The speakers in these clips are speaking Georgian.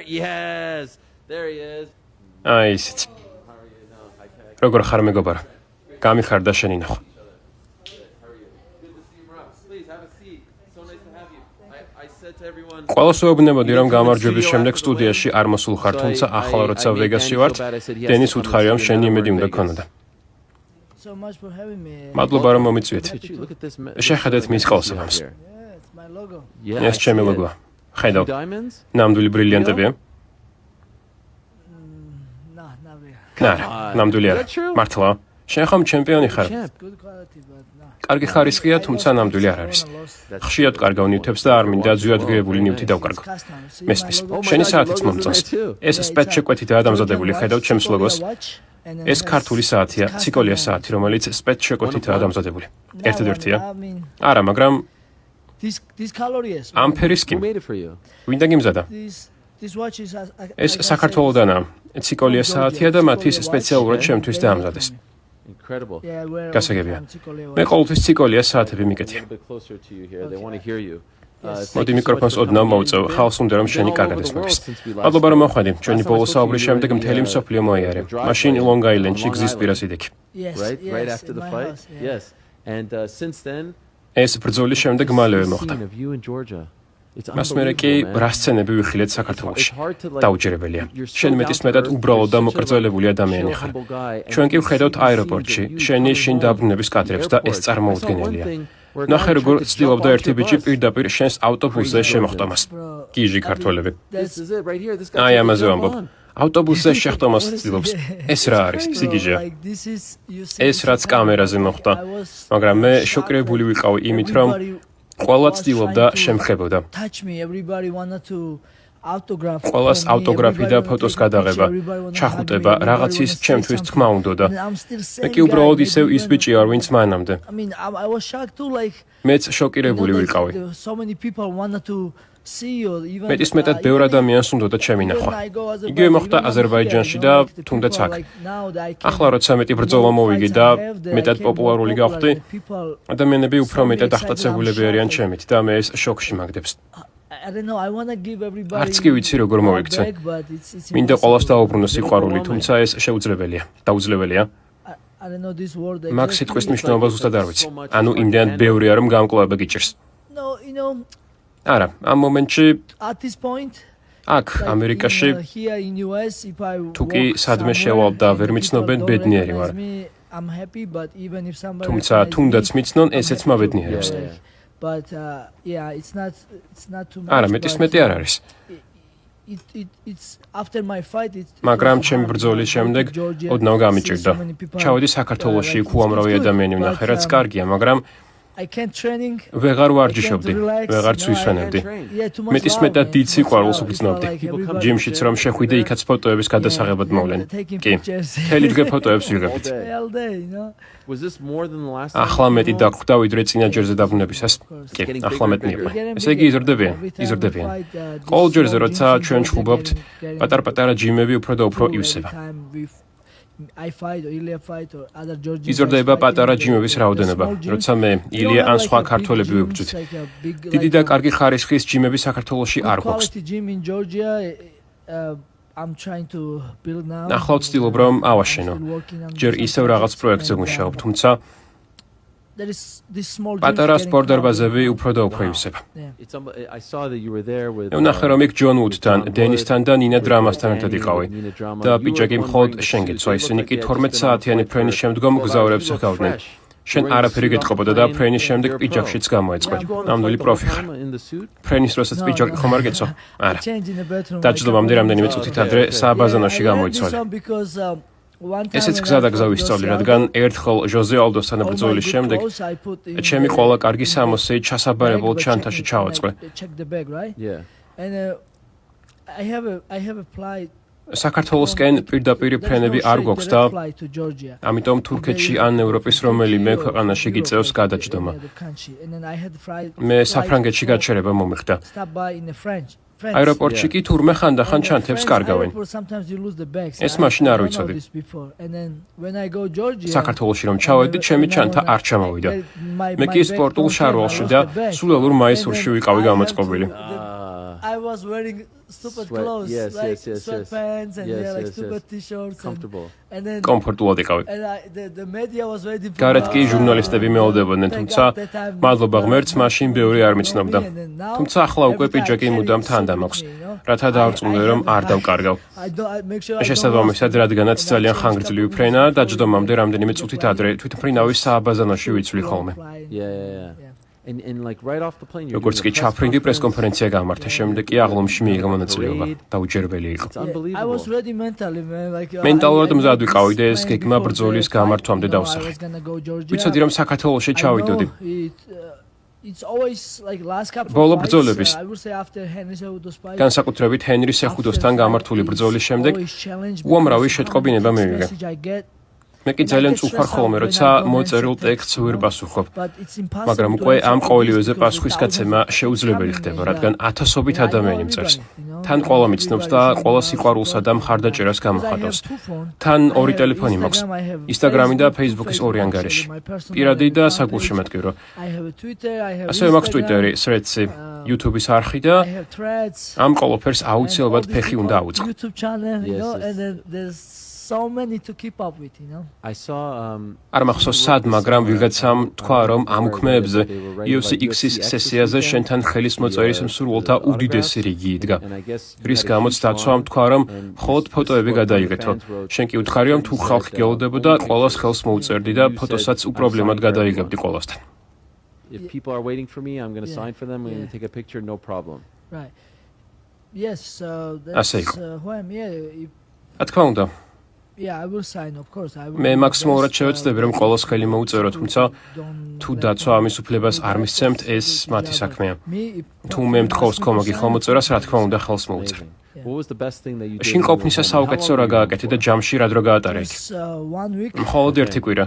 Yes, there he is. აი ისიც. როგორ ხარ მეგობარო? გამიხარდა შენი ნახვა. ყველას ვეუბნებოდი, რომ გამარჯვების შემდეგ სტუდიაში არ მოსულ ხარ, თუმცა ახლა როცა ვეგასში ვართ, დენის უთხარი, რომ შენი იმედი უნდა გქონოდა. მადლობა, რომ მომიწვიეთ. შეხედეთ მის ყალსაბამს. ეს ჩემი ლოგოა. ხედავ. ნამდვილი ბრილიანტებია? არა, ნამდვილი არა. მართლა? შენ ხომ ჩემპიონი ხარ? კარგი ხარისხია, თუმცა ნამდვილი არ არის. ხშირად კარგავ ნივთებს და არ მინდა ძვირადღირებული ნივთი დავკარგო. მესმის, შენი საათიც მომწონს. ეს სპეც შეკვეთითაა დამზადებული, ხედავ ჩემს ლოგოს. ეს ქართული საათია, ციკოლია საათი, რომელიც სპეც შეკვეთითაა დამზადებული. ერთადერთია? არა, მაგრამ ამ ფერის კი. ვინ დაგიმზადა? ეს საქართველოდანაა. ციკოლია საათია და მათთვის სპეციალურად ჩემთვის დაამზადეს. გასაგებია. მე ყოველთვის ციკოლია საათები მიკეთია. მოდი მიკროფონს ოდნავ მოვწევ, ხალხს უნდა რომ შენი კარგად ესმოდეს. მადლობა რომ მოხვედი. ჩვენი ბოლო საუბრის შემდეგ მთელი მსოფლიო მოიარე. მაშინ Long Island-ში გზის პირას ვიდექი. ეს ბრძოლის შემდეგ მალევე მოხდა. მას მერე კი რა სცენები ვიხილეთ საქართველოში. დაუჯერებელია. შენ მეტისმეტად უბრალოდ და მოკრძალებული ადამიანი ხარ. ჩვენ კი ვხედავთ აეროპორტში შენი შინ დაბრუნების კადრებს და ეს წარმოუდგენელია. ნახე როგორ ცდილობდა ერთი ბიჭი პირდაპირ შენს ავტობუსზე შემოხტომას. გიჟი ქართველები. აი ამაზე ვამბობ. ავტობუსზე შეხტომას ცდილობს. ეს რა არის? სიგიჟეა. ეს რაც კამერაზე მოხდა. მაგრამ მე შოკირებული ვიყავი იმით, რომ ყველა ცდილობდა შემხებოდა. ყველას ავტოგრაფი და ფოტოს გადაღება, ჩახუტება, რაღაცის ჩემთვის თქმა უნდოდა. მე კი უბრალოდ ისევ ის ბიჭი არ ვინც მანამდე. მეც შოკირებული ვიყავი. მეტისმეტად ბევრ ადამიანს უნდოდა ჩემი ნახვა. იგივე მოხდა აზერბაიჯანში და თუნდაც აქ. ახლა როცა მეტი ბრძოლა მოვიგე და მეტად პოპულარული გავხდი, ადამიანები უფრო მეტად აღტაცებულები არიან ჩემით და მე ეს შოკში მაგდებს. არც კი ვიცი როგორ მოვიქცე. მინდა ყველას დაუბრუნო სიყვარული, თუმცა ეს შეუძლებელია. დაუძლებელია. მაგ სიტყვის მნიშვნელობა ზუსტად არ ვიცი. ანუ იმდენად ბევრია რომ გამკლავება გიჭირს. არა, ამ მომენტში აქ ამერიკაში თუ კი სადმე შევალ და ვერ მიცნობენ ბედნიერი ვარ. თუმცა თუნდაც მიცნონ ესეც მაბედნიერებს. არა, მეტისმეტი არ არის. მაგრამ ჩემი ბრძოლის შემდეგ ოდნავ გამიჭირდა. ჩავედი საქართველოში, იქ უამრავი ადამიანი ვნახე, რაც კარგია, მაგრამ ვეღარ ვარჯიშობდი, ვეღარც ვისვენებდი. მეტისმეტად დიდ სიყვარულს ვგრძნობდი. ჯიმშიც რომ შეხვიდე, იქაც ფოტოების გადასაღებად მოვლენ. კი, მთელი დღე ფოტოებს ვიღებდით. ახლა მეტი დაგვხვდა, ვიდრე წინა ჯერზე დაბრუნებისას. კი, ახლა მეტი მიიღო. ესე იგი იზრდებიან. ყოველ ჯერზე როცა ჩვენ ჩხუბობთ, პატარ-პატარა ჯიმები უფრო და უფრო ივსება. იზრდება პატარა ჯიმების რაოდენობა, როცა მე, ილია ან სხვა ქართველები ვიბრძვით. დიდი და კარგი ხარისხის ჯიმები საქართველოში არ გვაქვს. ახლა ვცდილობ რომ ავაშენო. ჯერ ისევ რაღაც პროექტზე ვმუშაობ, თუმცა პატარა სპორტდარბაზები უფრო და უფრო ივსება. მე ვნახე რომ იქ ჯონ უდთან, დენისთან და ნინა დრამასთან ერთად იყავი და პიჯაკი მხოლოდ შენ გეცვა, ისინი კი 12 საათიანი ფრენის შემდგომ გზავრებს ჰგავდნენ. შენ არაფერი გეტყობოდა და ფრენის შემდეგ პიჯაკშიც გამოეწყო. ნამდვილი პროფი ხარ. ფრენის დროსაც პიჯაკი ხომ არ გეცვა? არა. დაჯდომამდე რამდენიმე წუთით ადრე სააბაზანოში გამოიცვალე. ესეც გზადაგზა ვისწავლი, რადგან ერთხელ ჟოზე ალდოსთან ბრძოლის შემდეგ ჩემი ყველა კარგი სამოსი ჩასაბარებულ ჩანთაში ჩავაწყე. საქართველოსკენ პირდაპირ ფრენები არ გვაქვს და ამიტომ თურქეთში ან ევროპის რომელიმე ქვეყანაში გიწევს გადაჯდომა. მე საფრანგეთში გაჩერება მომიხდა. აეროპორტში კი თურმე ხანდახან ჩანთებს კარგავენ. ეს მაშინ არ ვიცოდი. საქართველოში რომ ჩავედი, ჩემი ჩანთა არ ჩამოვიდა. მე კი სპორტულ შარვალში და სულელურ მაისურში ვიყავი გამოწყობილი. I was wearing stupid clothes, like sweatpants and like stupid t-shirts. Comfortable. And then კომფორტულად იყავი. the media was waiting for გარეთ კი ჟურნალისტები მეოდებოდნენ, თუმცა მადლობა ღმერთს მაშინ ბევრი არ მიცნობდა. თუმცა ახლა უკვე პიჯაკი მუდამ თანდამ მაქვს, რათა დაარწმუნდე რომ არ დავკარგავ. შესაბამისად, რადგანაც ძალიან ხანგრძლივი ფრენა დაჯდომამდე რამდენიმე წუთით ადრე თვითმფრინავის სააბაზანოში ვიცვლი ხოლმე. Yeah. And like right off the plane you're როგორც კი ჩაფრინდი პრესკონფერენცია გამართა, შემდეგ კი აღლომში მიიღო მონაწილეობა. დაუჯერებელი იყო. I was ready mentally, man. Like მენტალურად მზად ვიყავი და ეს გეგმა ბრძოლის გამართვამდე დავსახე. ვიცოდი რომ საქართველოში ჩავიდოდი. It's always like last couple ბოლო of ბრძოლების I would say after Henry Cejudo's fight. განსაკუთრებით ჰენრი სეხუდოსთან გამართული ბრძოლის შემდეგ უამრავი შეტყობინება მივიღე. მე კი ძალიან წუხარ ხოლმე, როცა მოწერილ ტექსტს ვერ პასუხობ. მაგრამ უკვე ამ ყოველივეზე პასუხისგაცემა შეუძლებელი ხდება, რადგან ათასობით ადამიანი მწერს. თან ყველა მიცნობს და ყველა სიყვარულსა და მხარდაჭერას გამოხატავს. თან ორი ტელეფონი მაქვს, Instagram-ი და Facebook-ის ორი ანგარიში. პირადი და საგულშემატკივრო. ასევე მაქვს Twitter-ი, Threads-ი, YouTube-ის არხი და ამ ყველაფერს აუცილებლად ფეხი უნდა აუწყო. YouTube channel, you know, and then there's so many to keep up with, you know. I saw არ მახსოვს სად, მაგრამ ვიღაცამ თქვა, რომ ამ ქმეებზე UFC X-ის სესიაზე შენთან ხელის მოწერის მსურველთა უდიდესი რიგი იდგა. რის გამოც დაცვამ თქვა, რომ მხოლოდ ფოტოები გადაიღეთო. შენ კი უთხარი, რომ თუ ხალხი გეოლდებოდა, ყველას ხელს მოუწერდი და ფოტოსაც უპრობლემოდ გადაიღებდი ყველასთან. if people are waiting for me, I'm going to sign for them, we're going to take a picture, no problem. Right. Yes, that's who I am. რა თქმა უნდა. Yeah, I will sign, of course. I will. მე მაქსიმალურად შევეცდები, რომ ყოველს ხელი მოუწერო, თუმცა თუ დაცვა ამის უფლებას არ მისცემთ, ეს მათი საქმეა. თუ მე მთხოვს კომოგი ხელმოწერას, რა თქმა უნდა, ხელს მოუწერ. What was the best thing that you did? შინ ყოფნისა საუკეთესო რა გააკეთე და ჯამში რა დრო გაატარე იქ? მხოლოდ ერთი კვირა.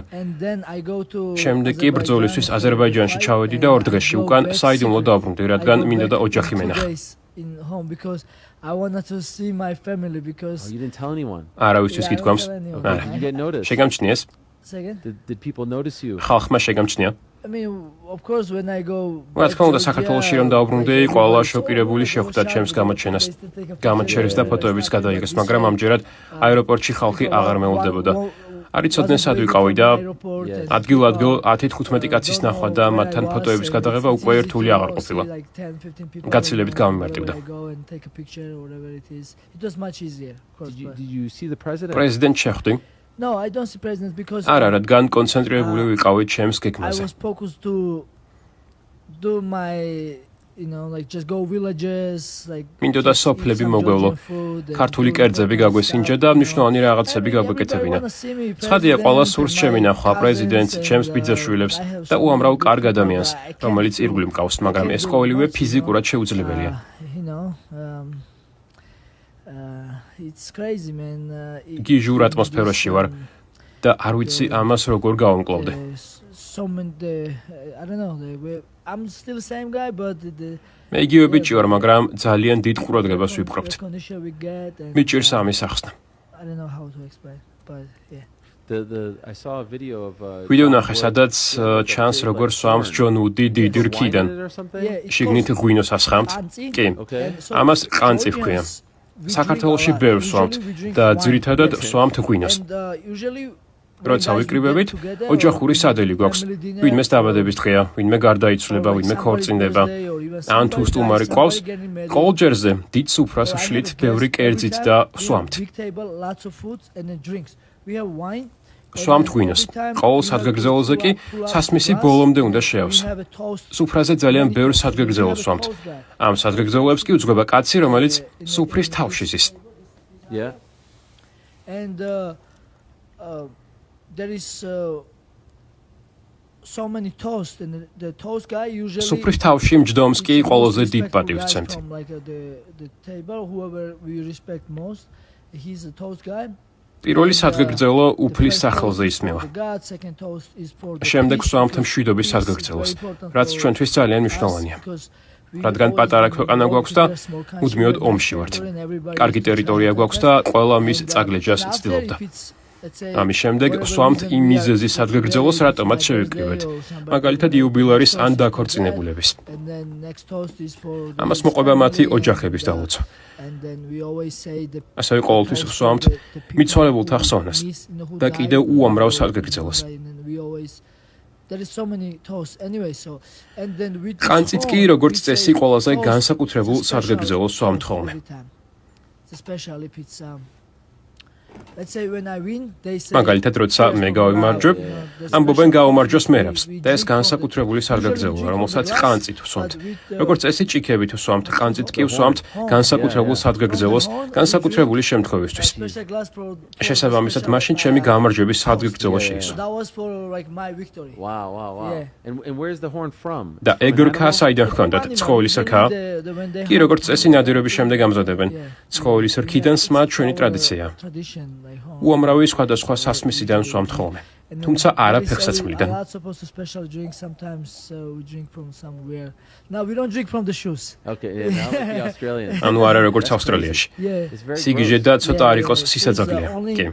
შემდეგ კი ბრძოლისთვის აზერბაიჯანში ჩავედი და 2 დღეში უკან საიდუმლო დავბრუნდი, რადგან მინდოდა ოჯახი menახა. In home because I wanted to see my family because you didn't tell anyone. არავისთვის გითქვამს. You get noticed. შეგამჩნიეს? Second? Did people notice you? ხალხმა შეგამჩნია? I mean, of course when I go რა თქმა უნდა, საქართველოში რომ დავბრუნდი, ყველა შოკირებული შეხვდა ჩემს გამოჩენას. გამოჩერეს და ფოტოებიც გადაიღეს, მაგრამ ამჯერად აეროპორტში ხალხი აღარ მეულდებოდა. არ იცოდნენ სად ვიყავი და ადგილ-ადგილ 10-15 კაცის ნახვა და მათთან ფოტოების გადაღება უკვე ერთული აღარ ყოფილა. გაცილებით გამიმარტივდა. Did you see the president? პრეზიდენტ შეხვდი? No, I don't see president because არა, რადგან კონცენტრირებული ვიყავი ჩემს I გეგმაზე. was focused to do my, you know, like just go villages, like მინდოდა სოფლები მოგვევლო. ქართული კერძები გაგვესინჯა და მნიშვნელოვანი რაღაცები გაგვეკეთებინა. ცხადია, ყველა სურს ჩემი ნახვა, პრეზიდენტს, ჩემს ბიძაშვილებს და უამრავ კარგ ადამიანს, რომელიც ირგვლივ მყავს, მაგრამ ეს ყოველივე ფიზიკურად შეუძლებელია. You know, it's crazy, man. გიჟურ ატმოსფეროში ვარ და არ ვიცი ამას როგორ გავამკლავდე. So many, I don't know. I'm still the same guy, but მე იგივე ბიჭი ვარ, მაგრამ ძალიან დიდ ყურადღებას ვიპყრობთ. მიჭირს ამის ახსნა. I don't know how to explain, but yeah. I saw a video of ვიდეო ნახე, სადაც ჩანს როგორ სვამს ჯონ უდი დიდი რქიდან. შიგნით ღვინოს ასხამთ. კი. ამას ყანწი ჰქვია. საქართველოში ბევრს სვამთ და ძირითადად სვამთ ღვინოს. როცა ვიკრიბებით, ოჯახური სადელი გვაქვს. ვინმეს დაბადების დღეა, ვინმე გარდაიცვლება, ვინმე ქორწინდება. ან თუ სტუმარი ყავს, ყოველჯერზე დიდ სუფრას ვშლით ბევრი კერძით და სვამთ. სვამთ ღვინოს. ყოველ სადგეგრძელოზე კი სასმისი ბოლომდე უნდა შეავსო. სუფრაზე ძალიან ბევრ სადგეგრძელოს სვამთ. ამ სადგეგრძელოებს კი უძღვება კაცი, რომელიც სუფრის თავში ზის. Yeah. And there is so many toast and the toast guy usually სუფრის თავში მჯდომს კი ყველაზე დიდ პატივს ვცემთ. Like the table whoever we respect most, he's a toast guy. პირველი სადგეგრძელო უფლის სახელზე ისმევა. შემდეგ ვსვამთ მშვიდობის სადგეგრძელოს, რაც ჩვენთვის ძალიან მნიშვნელოვანია. რადგან პატარა ქვეყანა გვაქვს და მუდმივად ომში ვართ. კარგი ტერიტორია გვაქვს და ყველა მის წაგლეჯას ცდილობდა. ამის შემდეგ ვსვამთ იმ მიზეზის სადგეგრძელოს, რატომაც შევიკრიბეთ. მაგალითად იუბილერის ან დაქორწინებულების. ამას მოყვება მათი ოჯახების დალოცვა. ასევე ყოველთვის ვსვამთ მიცვალებულთა ხსოვნას და კიდევ უამრავ სადგეგრძელოს. ყანწით კი როგორც წესი ყველაზე განსაკუთრებულ სადგეგრძელოს ვსვამთ ხოლმე. მაგალითად, როცა მე გავიმარჯვებ, ამბობენ გაუმარჯოს მერაბს და ეს განსაკუთრებული სარგეგრძელოა, რომელსაც ყანწით ვსვამთ. როგორც წესი ჭიქებით ვსვამთ, ყანწით კი ვსვამთ განსაკუთრებულ სარგეგრძელოს, განსაკუთრებული შემთხვევისთვის. შესაბამისად, მაშინ ჩემი გამარჯვების სარგეგრძელო შეისვა. და ეგრქა საიდან ჰქონდათ ცხოველის რქა? კი, როგორც წესი ნადირობის შემდეგ ამზადებენ. ცხოველის რქიდან სმა ჩვენი ტრადიციაა. უამრავი სხვადასხვა სასმისიდან ვსვამთ ხოლმე. თუმცა არა ფეხსაცმლიდან. ანუ არა როგორც ავსტრალიაში. სიგიჟე და ცოტა არ იყოს სისაძაგლია. კი.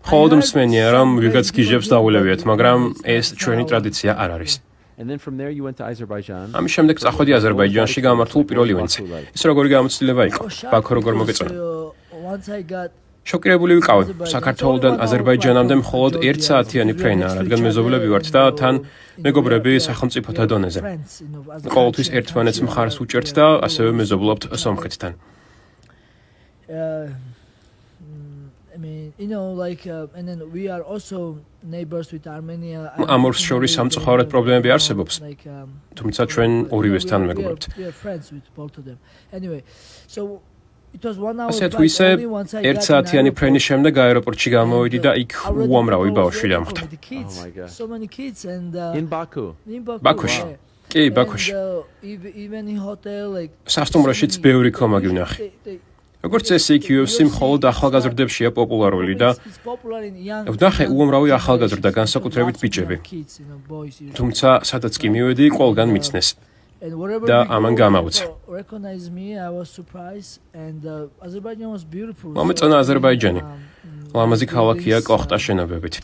მხოლოდ მსმენია, რომ ვიღაც გიჟებს დაულევიათ, მაგრამ ეს ჩვენი ტრადიცია არ არის. ამის შემდეგ წახვედი აზერბაიჯანში გამართულ პირველ ივენტზე. ეს როგორი გამოცდილება იყო? ბაქო როგორ მოგეწონა? შოკირებული ვიყავი. საქართველოდან აზერბაიჯანამდე მხოლოდ 1 საათიანი ფრენა, რადგან მეზობლები ვართ და თან მეგობრები სახელმწიფოთა დონეზე. ყოველთვის ერთმანეთს მხარს უჭერთ და ასევე მეზობლობთ სომხეთთან. ამორს შორის სამწუხაროდ პრობლემები არსებობს. თუმცა ჩვენ ორივესთან მეგობრობთ. ასე თუ ისე, 1 საათიანი ფრენის შემდეგ აეროპორტში გამოვიდი და იქ უამრავი ბავშვი დამხვდა. ბაქოში. კი, ბაქოში. სასტუმროშიც ბევრი ქომაგი ვნახე. როგორც წესი, იქ UFC მხოლოდ ახალგაზრდებშია პოპულარული და ვნახე უამრავი ახალგაზრდა, განსაკუთრებით ბიჭები. თუმცა, სადაც კი მივედი, ყველგან მიცნეს. და ამან გამაუცა. მომეწონა აზერბაიჯანი. ლამაზი ქალაქია კოხტა შენობებით.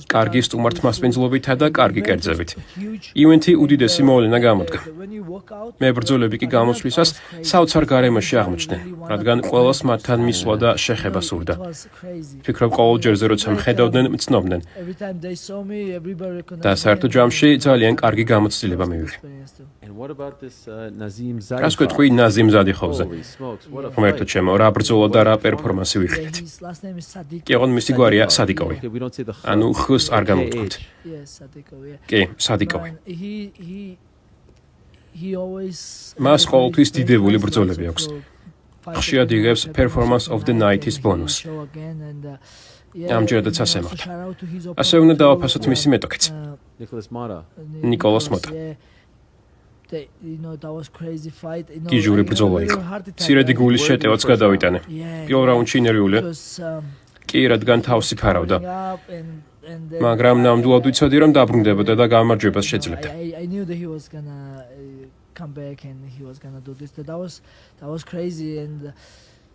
კარგი სტუმართმასპინძლობითა და კარგი კერძებით. ივენთი უდიდესი მოვლენა გამოდგა. მებრძოლები კი გამოსვლისას საოცარ გარემოში აღმოჩნდნენ, რადგან ყველას მათთან მისვლა და შეხება სურდა. ფიქრობ ყოველ ჯერზე როცა მხედავდნენ, მცნობდნენ. და საერთო ჯამში ძალიან კარგი გამოცდილება მივიღე. რას გვეტყვი ნაზიმ ზადიხოვზე? ღმერთო ჩემო, რა ბრძოლა და რა პერფორმანსი ვიხილეთ. კი, ოღონდ მისი გვარია სადიკოვი. ანუ ხს არ გამოვთქვით. კი, სადიკოვი. მას ყოველთვის დიდებული ბრძოლები აქვს. ხშირად იღებს Performance of the Night-ის ბონუსს. ამჯერადაც ასე მოხდა. ასე უნდა დავაფასოთ მისი მეტოქიც. ნიკოლას მოტა. გიჟური ბრძოლა იყო. მცირედი გულის შეტევაც გადავიტანე. პირველ რაუნდში ნერვიული. კი, რადგან თავსი ფარავდა. მაგრამ ნამდვილად ვიცოდი, რომ დაბრუნდებოდა და გამარჯვებას შეძლებდა.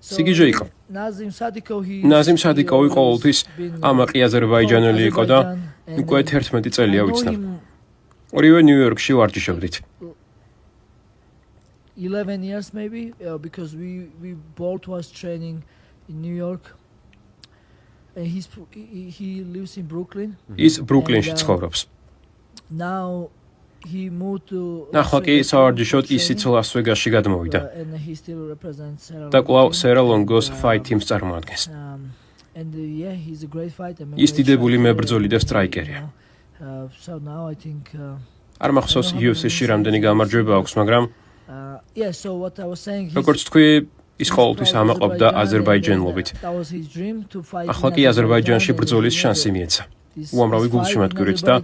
სიგიჟე იყო. ნაზიმ სადიკოვი ყოველთვის ამაყი აზერბაიჯანელი იყო და უკვე 11 წელია ვიცნობ. ორივე ნიუ-იორკში ვარჯიშობდით. 11 years maybe because we both was training in New York. And he lives in Brooklyn. Ის ბრუკლინში ცხოვრობს. Now he moved to ახლა კი სავარჯიშოდ ისიც ლას-ვეგასში გადმოვიდა. და კვლავ სერა ლონგოს fight teams წარმოადგენს. And yeah, he's a great fighter. ის დიდებული მებრძოლი და სტრაიკერია. So now I think არ მახსოვს UFC-ში რამდენი გამარჯვება აქვს, მაგრამ yeah, so what I was saying როგორც თქვი, ის ყოველთვის ამაყობდა აზერბაიჯანლობით. ახლა კი აზერბაიჯანში ბრძოლის შანსი მიეცა. უამრავი გულშემატკივრით და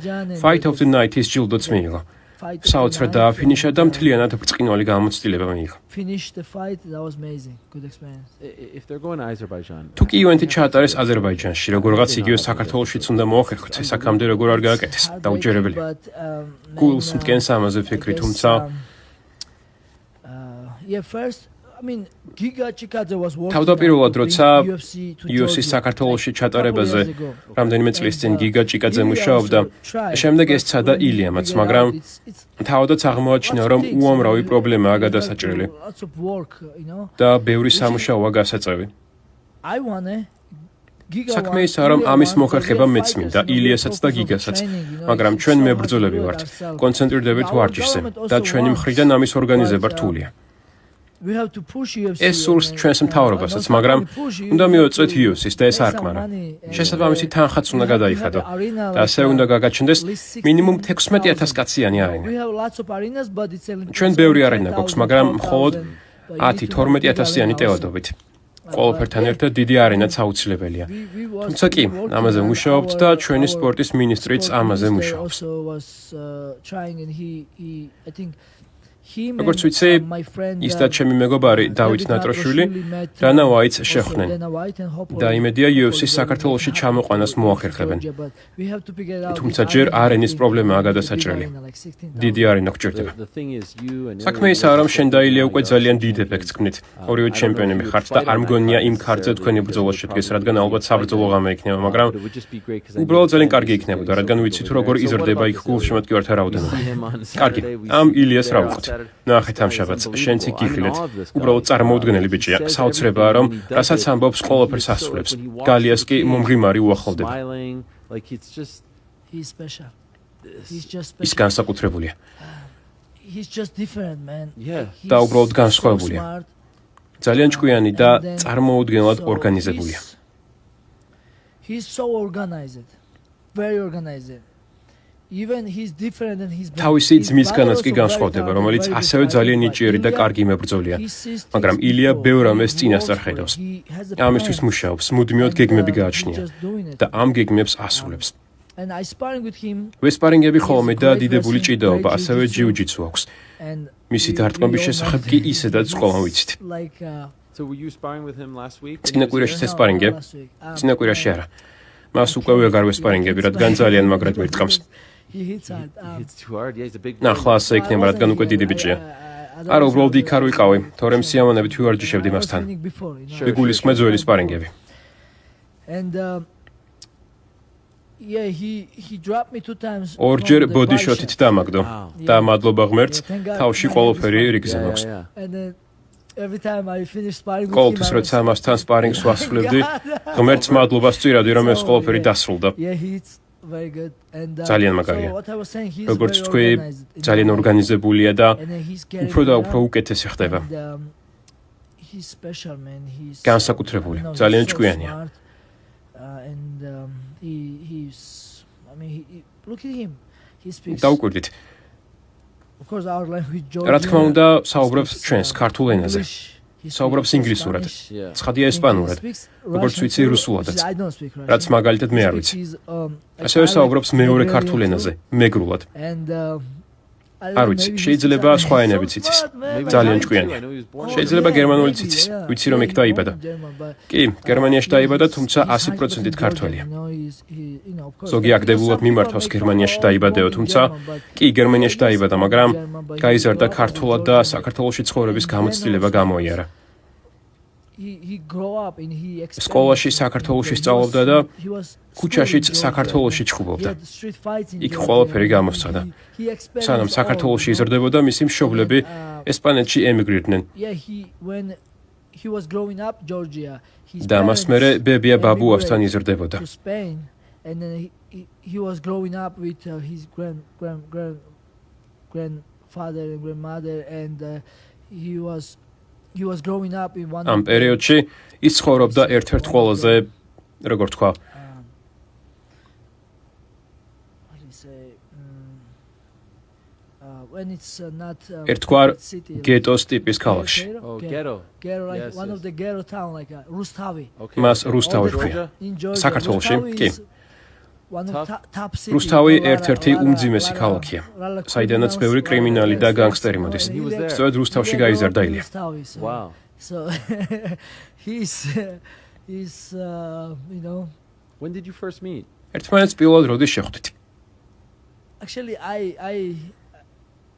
Fight of the Night-ის ჯილდოც მიიღო. საოცრად დააფინიშა და მთლიანად ბრწყინვალე გამოცდილება მიიღო. თუ კი ივენთი ჩაატარეს აზერბაიჯანში, როგორღაც იგივე საქართველოშიც უნდა მოახერხოს, ეს აქამდე როგორ არ გააკეთეს, დაუჯერებელია. გულს მტკენს ამაზე ფიქრი, თუმცა yeah, first I mean, Giga Chikadze was working თავდაპირველად როცა UFC UFC საქართველოში ჩატარებაზე რამდენიმე წლის წინ გიგა ჭიკაძე მუშაობდა, შემდეგ ესცადა ილიამაც, მაგრამ თავადაც აღმოაჩინა, რომ უამრავი პრობლემაა გადასაჭრელი და ბევრი სამუშაოა გასაწევი. საქმე ისაა, რომ ამის მოხერხება მეც მინდა, ილიასაც და გიგასაც, მაგრამ ჩვენ მებრძოლები ვართ, კონცენტრირდებით ვარჯიშზე და ჩვენი მხრიდან ამის ორგანიზება რთულია. ეს სურს ჩვენს მთავრობასაც, მაგრამ უნდა მივაწვეთ UFC-ს და ეს არ კმარა. შესაბამისი თანხაც უნდა გადაიხადო და ასე უნდა გაგაჩნდეს მინიმუმ 16,000 კაციანი არენა. ჩვენ ბევრი არენა გვაქვს, მაგრამ მხოლოდ 10-12,000-იანი ტევადობით. ყველაფერთან ერთად დიდი არენაც აუცილებელია. თუმცა კი, ამაზე მუშაობთ და ჩვენი სპორტის მინისტრიც ამაზე მუშაობს. როგორც ვიცი, ის და ჩემი მეგობარი დავით ნატროშვილი რანა ვაიტს შეხვდნენ და იმედია UFC-ს საქართველოში ჩამოყვანას მოახერხებენ. თუმცა ჯერ არენის პრობლემაა გადასაჭრელი. დიდი არენა გვჭირდება. საქმე ისაა, რომ შენ და ილია უკვე ძალიან დიდ ეფექტს ქმნით. ორივე ჩემპიონები ხართ და არ მგონია იმ ქარtზე თქვენი ბრძოლა შედგეს, რადგან ალბათ საბრძოლო ღამე იქნება, მაგრამ უბრალოდ ძალიან კარგი იქნებოდა, რადგან ვიცი თუ როგორ იზრდება იქ გულშემატკივართა რაოდენობა. კარგი, ამ ილიას რა ვუყოთ? ნახეთ ამ შაბათს, შენც იქ გიხილეთ. უბრალოდ წარმოუდგენელი ბიჭია. საოცრებაა, რომ რასაც ამბობს, ყველაფერს ასრულებს. გალიას კი მომღიმარი უახლოვდება. ის განსაკუთრებულია. და უბრალოდ განსხვავებულია. ძალიან ჭკვიანი და წარმოუდგენლად ორგანიზებულია. თავისი ძმისგანაც კი განსხვავდება, რომელიც ასევე ძალიან ნიჭიერი და კარგი მებრძოლია, მაგრამ ილია ბევრ ამას წინასწარ ხედავს. ამისთვის მუშაობს, მუდმივად გეგმები გააჩნია და ამ გეგმებს ასრულებს. ვესპარინგები ხოლმე და დიდებული ჭიდაობა, ასევე ჯიუ-ჯიტსუ აქვს. მისი დარტყმების შესახებ კი ისედაც ყველამ ვიცით. წინა კვირაში ესპარინგე? წინა კვირაში არა. მას უკვე ვეღარ ვესპარინგები, რადგან ძალიან მაგრად ვერტყამს. ნახლა ასე იქნება, რადგან უკვე დიდი ბიჭია. არა, უბრალოდ იქ არ ვიყავი, თორემ სიამოვნებით ვივარჯიშებდი მასთან. ვიგულისხმე ძველი სპარინგები. ორჯერ ბოდიშოთით დამაგდო და მადლობა ღმერთს, თავში ყველაფერი რიგზე მაქვს. ყოველთვის როცა მასთან სპარინგს ვასრულებდი, ღმერთს მადლობას ვწირავდი, რომ ეს ყველაფერი დასრულდა. ძალიან მაგარია. როგორც თქვი, ძალიან ორგანიზებულია და უფრო და უფრო უკეთესი ხდება. განსაკუთრებული, ძალიან ჭკვიანია. დაუკვირდით. რა თქმა უნდა, საუბრობს ჩვენს ქართულ ენაზე. საუბრობს ინგლისურად, ცხადია ესპანურად, როგორც ვიცი რუსულადაც, რაც მაგალითად მე არ ვიცი. ასევე საუბრობს მეორე ქართულ ენაზე, მეგრულად. არ ვიცი, შეიძლება სხვა ენებიც იცის. ძალიან ჭკვიანია. შეიძლება გერმანულიც იცის. ვიცი რომ იქ დაიბადა. კი, გერმანიაში დაიბადა, თუმცა 100%-ით ქართველია. ზოგი აგდებულად მიმართავს გერმანიაში დაიბადეო, თუმცა კი, გერმანიაში დაიბადა, მაგრამ გაიზარდა ქართულად და საქართველოში ცხოვრების გამოცდილება გამოიარა. სკოლაში საქართველოში სწავლობდა და ქუჩაშიც საქართველოში ჩხუბობდა. იქ ყველაფერი გამოსცადა. სანამ საქართველოში იზრდებოდა, მისი მშობლები ესპანეთში ემიგრირდნენ. და მას მერე ბებია ბაბუასთან იზრდებოდა. ამ პერიოდში ის ცხოვრობდა ერთ-ერთ ყველაზე, როგორ თქვა, ერთგვარ გეტოს ტიპის ქალაქში. მას რუსთავი ჰქვია. საქართველოში, კი. რუსთავი ერთ-ერთი უმძიმესი ქალაქია, საიდანაც ბევრი კრიმინალი და განგსტერი მოდის. სწორედ რუსთავში გაიზარდა ილია. ერთმანეთს პირველად როდის შეხვდით?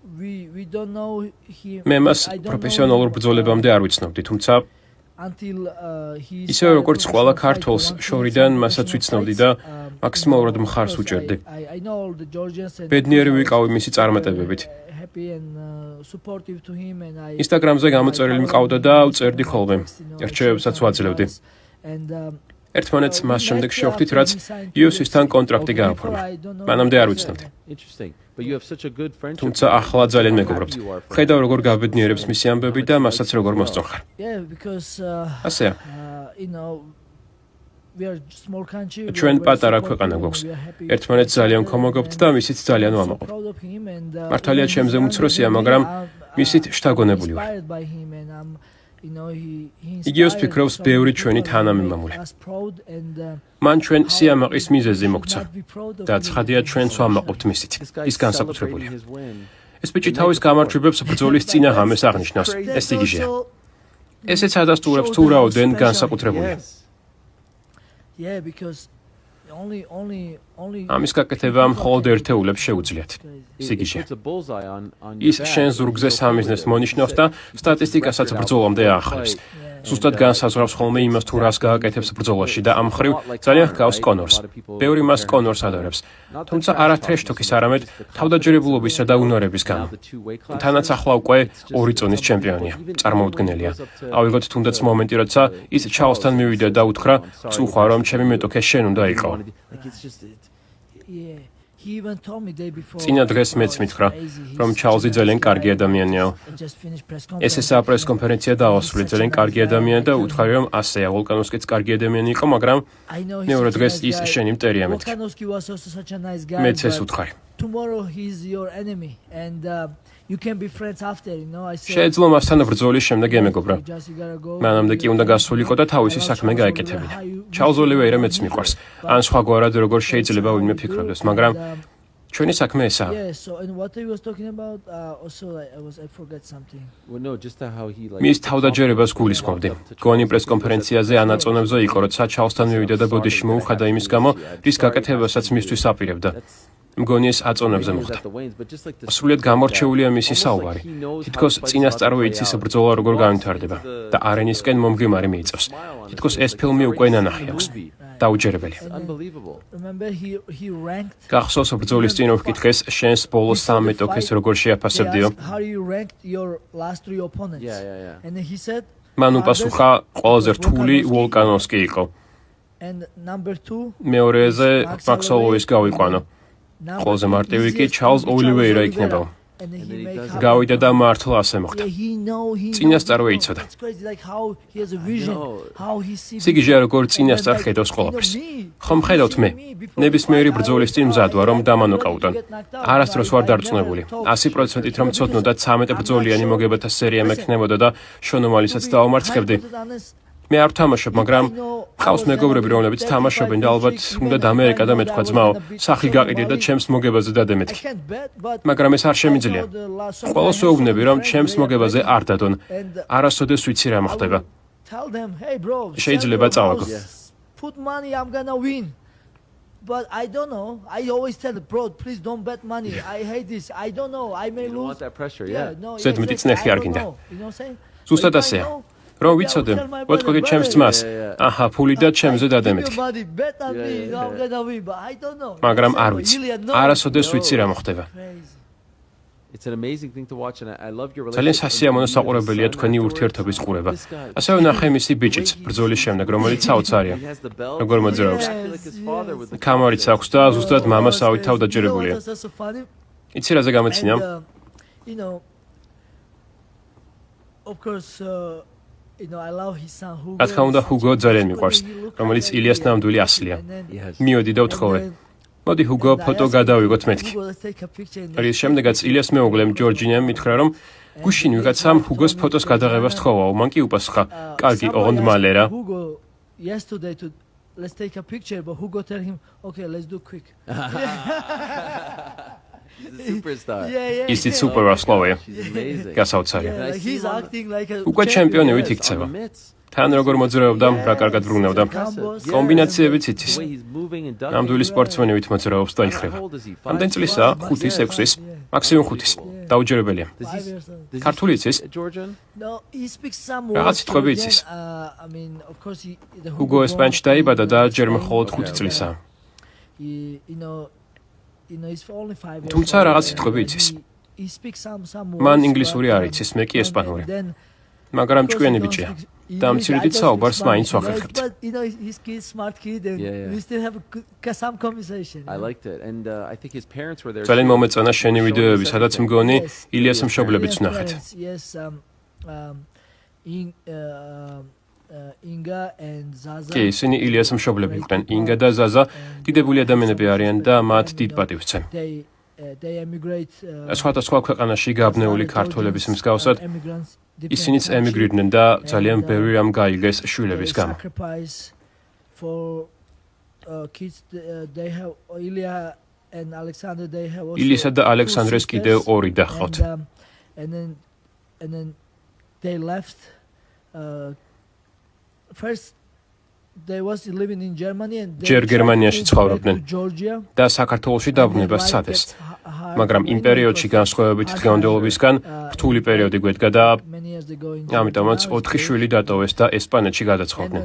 we don't know him. მე მას პროფესიონალურ ბრძოლებამდე არ ვიცნობდი, თუმცა ისე როგორც ყველა ქართველს შორიდან მასაც ვიცნობდი და მაქსიმალურად მხარს უჭერდი. ბედნიერი ვიყავი მისი წარმატებებით. ინსტაგრამზე გამოწერილი მყავდა და ვწერდი ხოლმე. ერჩევებსაც ვაძლევდი. ერთმანეთს მას შემდეგ შევხვდით, რაც UFC-თან კონტრაქტი გააფორმა. მანამდე არ ვიცნობდი. თუმცა ახლა ძალიან მეგობრობთ. ხედავ როგორ გაბედნიერებს მისი ამბები და მასაც როგორ მოსწონხარ. ასეა. ჩვენ პატარა ქვეყანა გვაქვს. ერთმანეთს ძალიან ვქომაგობთ და მისიც ძალიან ვამაყობ. მართალია ჩემზე უმცროსია, მაგრამ მისით შთაგონებული ვარ. იგივეს ფიქრობს ბევრი ჩვენი თანამემამული. მან ჩვენ სიამაყის მიზეზი მოგცა და ცხადია ჩვენც ვამაყობთ მისით. ის განსაკუთრებულია. ეს ბიჭი თავის გამარჯვებებს ბრძოლის წინაღამეს აღნიშნავს. ეს სიგიჟეა. ესეც ადასტურებს თუ რაოდენ განსაკუთრებულია. ამის გაკეთება მხოლოდ ერთეულებს შეუძლიათ. სიგიჟე. ის შენ ზურგზე სამიზნეს მონიშნავს და სტატისტიკასაც ბრძოლამდე აახლებს. ზუსტად განსაზღვრავს ხოლმე იმას თუ რას გააკეთებს ბრძოლაში და ამ მხრივ ძალიან ჰგავს კონორს. ბევრი მას კონორს ადარებს. თუმცა არა ტრეშ-თოკის, არამედ თავდაჯერებულობისა და უნარების გამო. თანაც ახლა უკვე 2 წონის ჩემპიონია. წარმოუდგენელია. ავიღოთ თუნდაც მომენტი, როცა ის ჩარლსთან მივიდა და უთხრა: "წუხვა, რომ ჩემი მეტოქე შენ უნდა იყო." წინა დღეს მეც მითხრა, რომ ჩარლზი ძალიან კარგი ადამიანია. ესეა პრეს-კონფერენცია დაასრულე, ძალიან კარგი ადამიანი და უთხარი, რომ ასეა, ვოლკანოვსკიც კარგი ადამიანი იყო, მაგრამ მეორე დღეს ის შენი მტერია მეთქი. მეც ეს უთხარი. შეეძლო მასთან ბრძოლის შემდეგ ემეგობრა. მანამდე კი უნდა გასულიყო და თავისი საქმე გაეკეთებინა. ჩარლზ ოლივეირა მეც მიყვარს. ან სხვაგვარად როგორ შეიძლება ვინმე ფიქრობდეს, მაგრამ ჩვენი საქმე ესაა. მის თავდაჯერებას გულისხმობდი. გონი პრეს-კონფერენციაზე ანაწონებზე იყო, როცა ჩარლსთან მივიდა და ბოდიში მოუხადა იმის გამო, რის გაკეთებასაც მისთვის აპირებდა. მგონი ეს აწონებზე მოხდა. სრულიად გამორჩეულია მისი საუბარი. თითქოს წინასწარვე იცის ბრძოლა როგორ განვითარდება და არენისკენ მომგემარი მიიწევს. თითქოს ეს ფილმი უკვე ნანახი აქვს. დაუჯერებელია. გახსოვს ბრძოლის წინ ვკითხეს, შენს ბოლო 3 მეტოქეს როგორ შეაფასებდიო? მან უპასუხა, ყველაზე რთული ვოლკანოვსკი იყო. მეორეზე მაქსოლოვის გავიყვანო. ყველაზე მარტივი კი ჩარლზ ოლივეირა იქნება. გავიდა და მართლა ასე მოხდა. წინასწარვე იცოდა. სიგიჟე როგორ წინასწარ ხედავს ყველაფერს. ხომ ხედავთ მე? ნებისმიერი ბრძოლის წინ მზად ვარ, რომ დამანოკაუტონ. არასდროს ვარ დარწმუნებული. 100%-ით რომ ცოტნოდა 13 ბრძოლიანი მოგებათა სერია მექნებოდა და შონომალისაც დავამარცხებდი. მე არ ვთამაშობ, მაგრამ ყავს მეგობრები, რომლებიც თამაშობენ და ალბათ უნდა დამეერეკა და მეთქვა ძმაო, სახი გაყიდე და ჩემს მოგებაზე დადემეთქი. მაგრამ ეს არ შემიძლია. ყველას ვეუბნები, რომ ჩემს მოგებაზე არ დადონ. არასოდეს ვიცი რა მოხდება. შეიძლება წავაგო. But I don't know. I always tell the bro, please don't bet money. I hate this. I don't know. I may lose. You want that pressure, yeah. ზედმეტი წნეხი არ გინდა. ზუსტად ასეა. რომ ვიცოდე, ვეთქვი ჩემს ძმას, აჰა, ფული და ჩემზე დადემეთქი. მაგრამ არ ვიცი. არასოდეს ვიცი რა მოხდება. ძალიან სასიამოვნო საყურებელია თქვენი ურთიერთობის ყურება. ასევე ნახე მისი ბიჭიც, ბრძოლის შემდეგ, რომელიც საოცარია. როგორ მოძრაობს. კამარიც აქვს და ზუსტად მამასავით თავდაჯერებულია. იცი რაზე გამეცინამ? რა თქმა უნდა, ჰუგო ძალიან მიყვარს, რომელიც ილიას ნამდვილი ასლია. მივედი და ვთხოვე. მოდი ჰუგო, ფოტო გადავიღოთ მეთქი. რის შემდეგაც ილიას მეუღლემ ჯორჯინემ მითხრა, რომ გუშინ ვიღაცამ ჰუგოს ფოტოს გადაღებას თხოვაო. მან კი უპასუხა, კარგი, ოღონდ მალე რა. Let's take a picture, but Hugo tell him, okay, let's do quick. He's a superstar. ისიც სუპერ ვარსკვლავია. გასაოცარია. უკვე ჩემპიონივით იქცევა. თან როგორ მოძრაობდა, რა კარგად ბრუნავდა. კომბინაციებიც იცის. ნამდვილი სპორტსმენივით მოძრაობს და იხრება. ამდენ წლისაა, 5-6-ის, მაქსიმუმ 5-ის. დაუჯერებელია. ქართული იცის? რაღაც სიტყვები იცის. Hugo ესპანეთში დაიბადა და ჯერ მხოლოდ 5 წლისაა. თუმცა რაღაც სიტყვები იცის. მან ინგლისური არ იცის, მე კი ესპანური. მაგრამ ჭკვიანი ბიჭია. და მცირედით საუბარს მაინც ვახერხებთ. ძალიან მომეწონა შენი ვიდეოები, სადაც მგონი ილიას მშობლებიც ვნახეთ. კი, ისინი ილიას მშობლები იყვნენ. ინგა და ზაზა დიდებული ადამიანები არიან და მათ დიდ პატივს ვცემ. სხვადასხვა ქვეყანაში გაბნეული ქართველების მსგავსად ისინიც ემიგრირდნენ და ძალიან ბევრი რამ გაიგეს შვილების გამო. ილიასა და ალექსანდრეს კიდევ 2 და ჰყავთ. ჯერ გერმანიაში ცხოვრობდნენ და საქართველოში დაბრუნება სცადეს. მაგრამ იმ პერიოდში განსხვავებით დღევანდელობისგან რთული პერიოდი გვედგა და ამიტომაც 4 შვილი დატოვეს და ესპანეთში გადაცხოვრდნენ.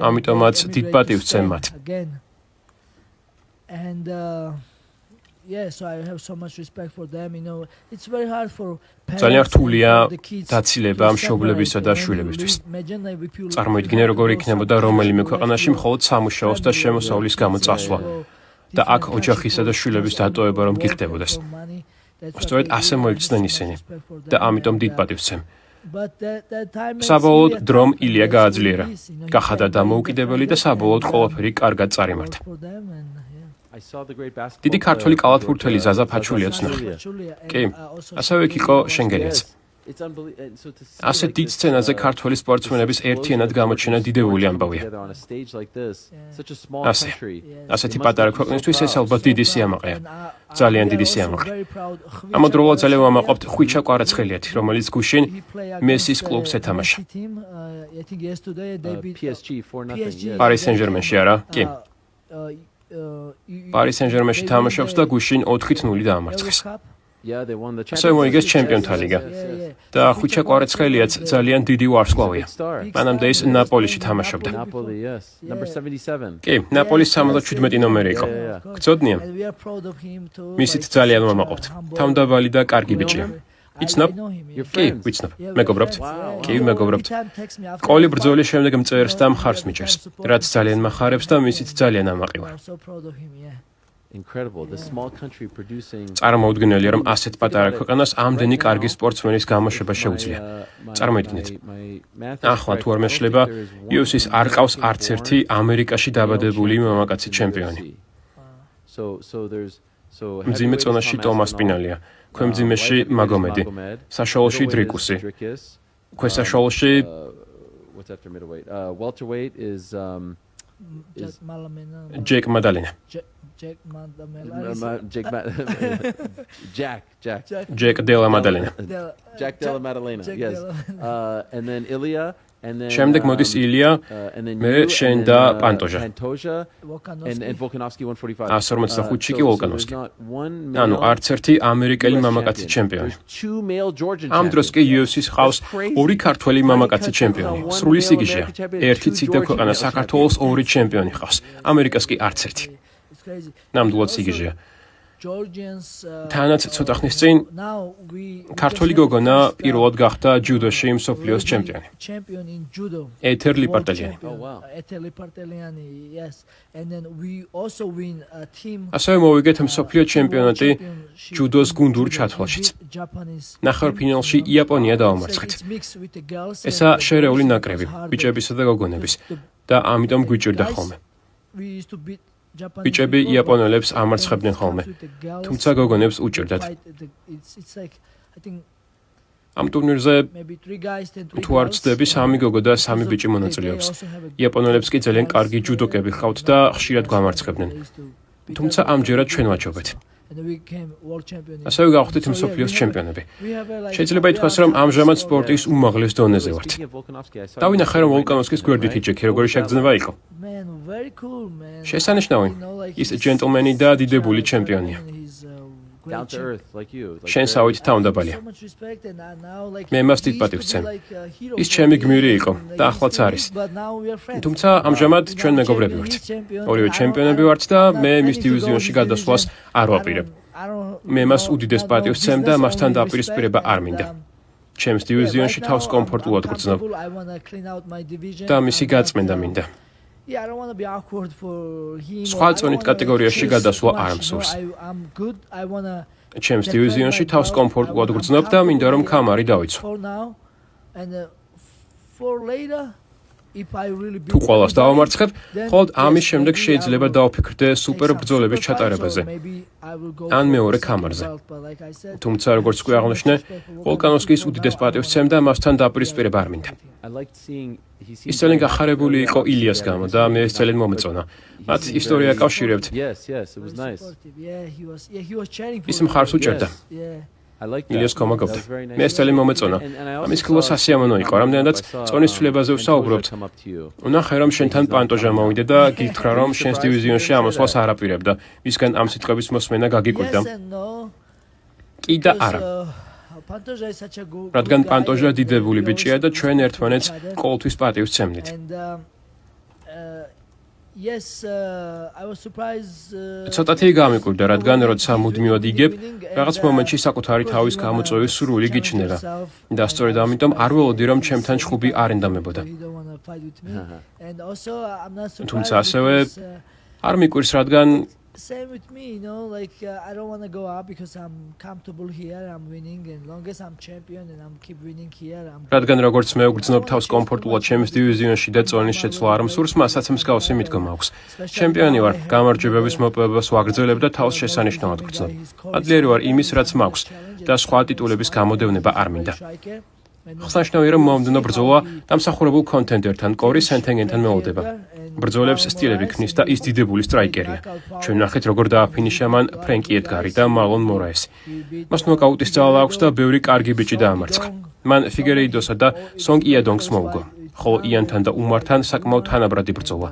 ამიტომაც დიდ პატივს ვცემ მათ. ძალიან რთულია დაცილება მშობლებისა და შვილებისთვის. წარმოიდგინე, როგორ იქნებოდა რომელიმე ქვეყანაში მხოლოდ სამუშაოს და შემოსავლის გამო წასვლა და აქ ოჯახისა და შვილების დატოვება რომ გიხდებოდეს. სწორედ ასე მოიქცნენ ისინი და ამიტომ დიდ პატივს ვცემ. საბოლოოდ დრომ ილია გააძლიერა. გახადა დამოუკიდებელი და საბოლოოდ ყველაფერი კარგად წარიმართა. დიდი ქართველი კალათბურთელი ზაზა ფაჩულიაც ვნახე. კი, ასევე იქ იყო შენგელიაც. ასე დიდ სცენაზე ქართველი სპორტსმენების ერთიანად გამოჩენა დიდებული ამბავია. ასეთი პატარა ქვეყნისთვის ეს ალბათ დიდი სიამაყეა. ძალიან დიდი სიამაყე. ამავდროულად ძალიან ვამაყობთ ხვიჩა კვარაცხელიათი, რომელიც გუშინ მესის კლუბს ეთამაშა. პარის სენ-ჟერმენში არა? კი. პარის სენ-ჟერმენში თამაშობს და გუშინ 4-0 დაამარცხეს. ასე მოიგეს ჩემპიონთა ლიგა. და ხვიჩა კვარაცხელიაც ძალიან დიდი ვარსკვლავია. მანამდე ის ნაპოლიში თამაშობდა. კი, ნაპოლის 77 ნომერი იყო. გწოდნია? მისით ძალიან ვამაყობთ. თავმდაბალი და კარგი ბიჭია. იცნობ? კი, ვიცნობ. მეგობრობთ? კი, მეგობრობთ. ყოველი ბრძოლის შემდეგ მწერს და მხარს მიჭერს, რაც ძალიან მახარებს და მისით ძალიან ამაყი ვარ. წარმოუდგენელია, რომ ასეთ პატარა ქვეყანას ამდენი კარგი სპორტსმენის გამოშვება შეუძლია. წარმოიდგინეთ. ახლა თუ არ მეშლება, UFC-ს არ ყავს არც ერთი ამერიკაში დაბადებული მამაკაცი ჩემპიონი. მძიმე წონაში ტომას პინალია. ქვემძიმეში მაგომედი, საშუალოში დრიკუსი. ქვესაშუალოში ჯეკ მადალინა. ჯეკ დელა მადალინა. შემდეგ მოდის ილია, მე შენ და პანტოჟა. 145-ში კი ვოლკანოვსკი. ანუ არც ერთი ამერიკელი მამაკაცი ჩემპიონი. ამ დროს კი UFC-ს ხავს 2 ქართველი მამაკაცი ჩემპიონი. სრული სიგიჟეა. ერთი ციტა ქვეყანა საქართველოს 2 ჩემპიონი ხავს. ამერიკას კი არც ერთი. ნამდვილად სიგიჟეა. თანაც ცოტა ხნის წინ ქართველი გოგონა პირველად გახდა ჯუდოში მსოფლიოს ჩემპიონი. ეთერ ლიპარტელიანი. ასევე მოვიგეთ მსოფლიო ჩემპიონატი ჯუდოს გუნდურ ჩათვლაშიც. ნახევარფინალში იაპონია დაამარცხეთ. ესა შერეული ნაკრები, ბიჭებისა და გოგონების და ამიტომ გვიჭირდა ხოლმე. ბიჭები იაპონელებს ამარცხებდნენ ხოლმე, თუმცა გოგონებს უჭირდათ. ამ ტურნირზე თუ არ ვცდები, 3 გოგო და 3 ბიჭი მონაწილეობს. იაპონელებს კი ძალიან კარგი ჯუდოკები ჰყავთ და ხშირად გვამარცხებდნენ. თუმცა ამჯერად ჩვენ ვაჯობეთ. ასევე გავხდით მსოფლიოს ჩემპიონები. შეიძლება ითქვას, რომ ამჟამად სპორტის უმაღლეს დონეზე ვართ. დავინახე, რომ ვოლკანოვსკის გვერდითი ჯექი როგორი შეგრძნება იყო. შესანიშნავი, ის ჯენტლმენი და დიდებული ჩემპიონია. შენსავით თავმდაბალია. მე მას დიდ პატივს ვცემ. ის ჩემი გმირი იყო და ახლაც არის. თუმცა ამჟამად ჩვენ მეგობრები ვართ. ორივე ჩემპიონები ვართ და მე მის დივიზიონში გადასვლას არ ვაპირებ. მე მას უდიდეს პატივს ვცემ და მასთან დაპირისპირება არ მინდა. ჩემს დივიზიონში თავს კომფორტულად გრძნობ და მისი გაწმენდა მინდა. სხვა წონით კატეგორიაში გადასვლა არ მსურს. ჩემს დივიზიონში თავს კომფორტულად გრძნობ და მინდა რომ ქამარი დავიცვა. თუ ყველას დავამარცხებ, მხოლოდ ამის შემდეგ შეიძლება დავფიქრდე სუპერ ბრძოლების ჩატარებაზე ან მეორე ქამარზე. თუმცა როგორც კი აღნიშნე, ვოლკანოვსკის უდიდეს პატივს ვცემ და მასთან დაპირისპირება არ მინდა. ის ძალიან გახარებული იყო ილიას გამო და მე ეს ძალიან მომეწონა. მათ ისტორია აკავშირებთ. ის მხარს უჭერდა. ილიას კომაგობდა. მე ეს ძალიან მომეწონა. ამის ქილო სასიამოვნო იყო, რამდენადაც წონის ცვლილებაზე ვსაუბრობთ. უნახე რომ შენთან პანტოჟა მოვიდე და გითხრა რომ შენს დივიზიონში ამოსვლას არ აპირებდა. მისგან ამ სიტყვების მოსმენა გაგიკვირდა. კი და არა. რადგან პანტოჟა დიდებული ბიჭია და ჩვენ ერთმანეთს ყოველთვის პატივს ვცემდით. ცოტათი გამიკვირდა, რადგან როცა მუდმივად იგებ, რაღაც მომენტში საკუთარი თავის გამოწვევის სურვილი გიჩნდება. და სწორედ ამიტომ არ ველოდი რომ ჩემთან ჩხუბი არ ენდამებოდა. თუმცა ასევე არ მიკვირს, რადგან same with me, you know, like I don't want to go up because I'm comfortable here, I'm winning, and long as I'm champion and I'm keep winning here, რადგან როგორც მე ვგრძნობ თავს კომფორტულად ჩემს დივიზიონში და წონის შეცვლა არ მსურს, მასაც მსგავსი მიდგომა აქვს. ჩემპიონი ვარ, გამარჯვებების მოპოვებას ვაგრძელებ და თავს შესანიშნავად ვგრძნობ. ადლიერი ვარ იმის, რაც მაქვს და სხვა ტიტულების გამოდევნება არ მინდა. ხსნაშნავია რომ მომდენო ბრძოლა დამსახურებულ კონტენდერთან კორი სენტენგენთან მეუდება. ბრძოლებს სტილები ქმნის და ის დიდებული სტრაიკერია. ჩვენ ნახეთ როგორ დააფინიშა მან ფრენკი ედგარი და მალონ მორაესი. მას ნოკაუტის ძალა აქვს და ბევრი კარგი ბიჭი დაამარცხა. მან ფიგერეიდოსა და სონგ იადონგს მოუგო. ხოლო იანთან და უმართან საკმაოდ თანაბრად იბრძოლა.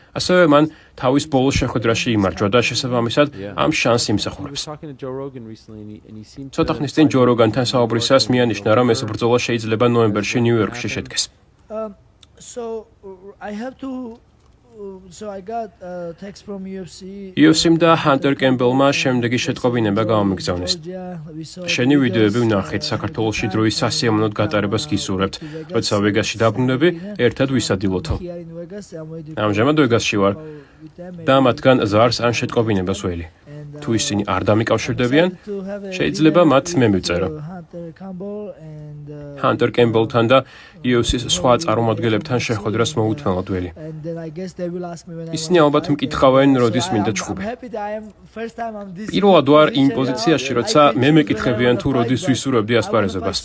ასევე მან თავის ბოლო შეხვედრაში იმარჯვა და შესაბამისად ამ შანსს იმსახურებს. ცოტა ხნის წინ ჯო როგანთან საუბრისას მიანიშნა, რომ ეს ბრძოლა შეიძლება ნოემბერში ნიუ-იორკში შედგეს. So I got a text from UFC. UFC-მ და ჰანტერ კემბელმა შემდეგი შეტყობინება გამომიგზავნეს. შენი ვიდეოები ვნახეთ, საქართველოში დროის სასიამოვნოდ გატარებას გისურვებთ. როცა ვეგასში დაბრუნდები, ერთად ვისადილოთო. ამჟამად ვეგასში ვარ და მათგან ზარს ან შეტყობინებას ველი. თუ ისინი არ დამიკავშირდებიან, შეიძლება მათ მე მივწერო. ჰანტერ კემბელთან და UFC-ის სხვა წარმომადგენლებთან შეხვედრას მოუთმელად ველი. ისინი ალბათ მკითხავენ, როდის მინდა ჩხუბი. პირველად ვარ იმ პოზიციაში, როცა მე მეკითხებიან თუ როდის ვისურვებდი ასპარეზობას.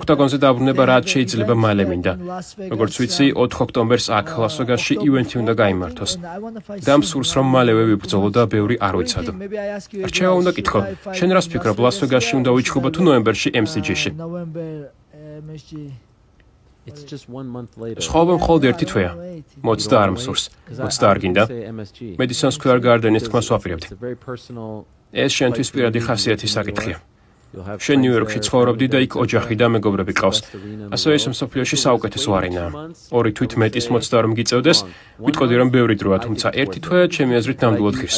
ოქტაგონზე დაბრუნება რაც შეიძლება მალე მინდა. როგორც ვიცი, 4 ოქტომბერს აქ ლას-ვეგასში ივენთი უნდა გაიმართოს. და მსურს რომ მალევე ვიბრძოლო და ბევრი არ ვიცადო. რჩევა უნდა კითხო, შენ რას ფიქრობ, ლას-ვეგასში უნდა ვიჩხუბო თუ ნოემბერში MSG-ში? სხვაობა მხოლოდ ერთი თვეა. მოცდა არ მსურს, მოცდა არ გინდა. Madison Square Garden-ის თქმას ვაპირებდი. ეს შენთვის პირადი ხასიათის საკითხია. შენ ნიუ-იორკში ცხოვრობდი და იქ ოჯახი და მეგობრები ყავს. ასევე ეს მსოფლიოში საუკეთესო არენაა. 2 თვით მეტის მოცდა რომ გიწევდეს, ვიტყოდი რომ ბევრი დროა, თუმცა ერთი თვე ჩემი აზრით ნამდვილად ღირს.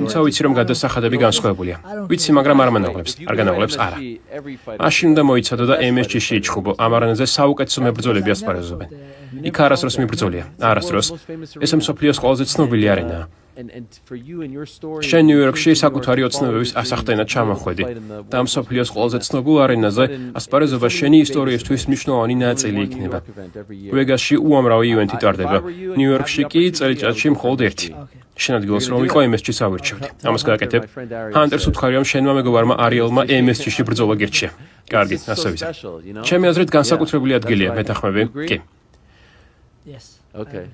თუმცა ვიცი რომ გადასახადები განსხვავებულია. ვიცი, მაგრამ არ მანაღლებს, არ განაღლებს არა. მაშინ უნდა მოიცადო და MSG-ში იჩხუბო. ამ არენაზე საუკეთესო მებრძოლები ასპარეზობენ. იქ არასდროს მიბრძოლია, არასდროს. ეს მსოფლიოს ყველაზე ცნობილი არენაა. შენ ნიუ-იორკში საკუთარი ოცნებების ასახტენად ჩამოხვედი და მსოფლიოს ყველაზე ცნობილ არენაზე ასპარეზობა შენი ისტორიისთვის მნიშვნელოვანი ნაწილი იქნება. ვეგასში უამრავი ივენთი ტარდება, ნიუ-იორკში კი წელიწადში მხოლოდ ერთი. შენ ადგილას რომ იყო MSG-ს ავირჩევდი. ამას გააკეთებ. ჰანტერს უთხარი რომ შენმა მეგობარმა არიელმა MSG-ში ბრძოლა გირჩია. კარგი, ასე ვიზა. ჩემი აზრით განსაკუთრებული ადგილია, მეთანხმები? კი. Okay.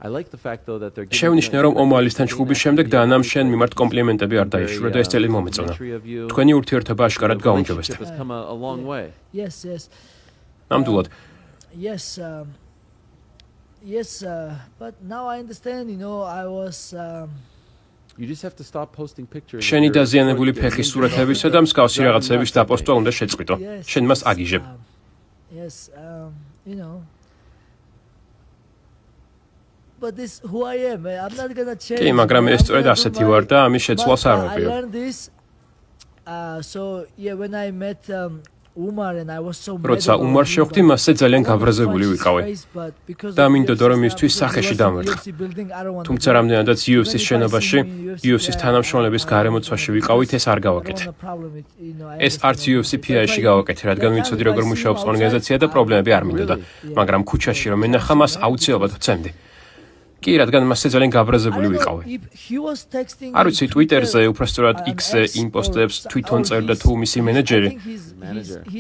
I like the fact though that they're შევნიშნე რომ ომალისთან ჩხუბის შემდეგ დანამ შენ მიმართ კომპლიმენტები არ დაიშურა და ეს ძალიან მომეწონა. თქვენი ურთიერთობა აშკარად გაუმჯობესდა. Yes. ნამდვილად. Yes. Yes, but now I understand. I was. You just have to stop posting pictures. შენი დაზიანებული ფეხის სურათებისა და მსგავსი რაღაცების დაპოსტვა უნდა შეწყვიტო. შენ მას აგიჟებ. Yes, But this who I am. I'm not gonna change. კი, მაგრამ ეს სწორედ ასეთი ვარ და ამის შეცვლას არ I ვაპირებ. learned this. So yeah, when I met Umar and I was so. როცა უმარ შევხვდი, მასზე ძალიან გაბრაზებული ვიყავი. და მინდოდა რომ მისთვის სახეში დამვერხ. თუმცა რამდენადაც UFC-ს შენობაში, UFC-ს თანამშრომლების გარემოცვაში ვიყავით, ეს არ გავაკეთე. ეს არც UFC-PI-ში გავაკეთე, რადგან ვიცოდი როგორ მუშაობს ორგანიზაცია და პრობლემები არ მინდოდა. მაგრამ ქუჩაში რომ ენახა მას აუცილებლად ვცემდი. კი, რადგან მასზე ძალიან გაბრაზებული ვიყავი. არ ვიცი, Twitter-ზე, უბრალოდ X-ზე იმ პოსტებს თვითონ წერდა თუ მისი მენეჯერი.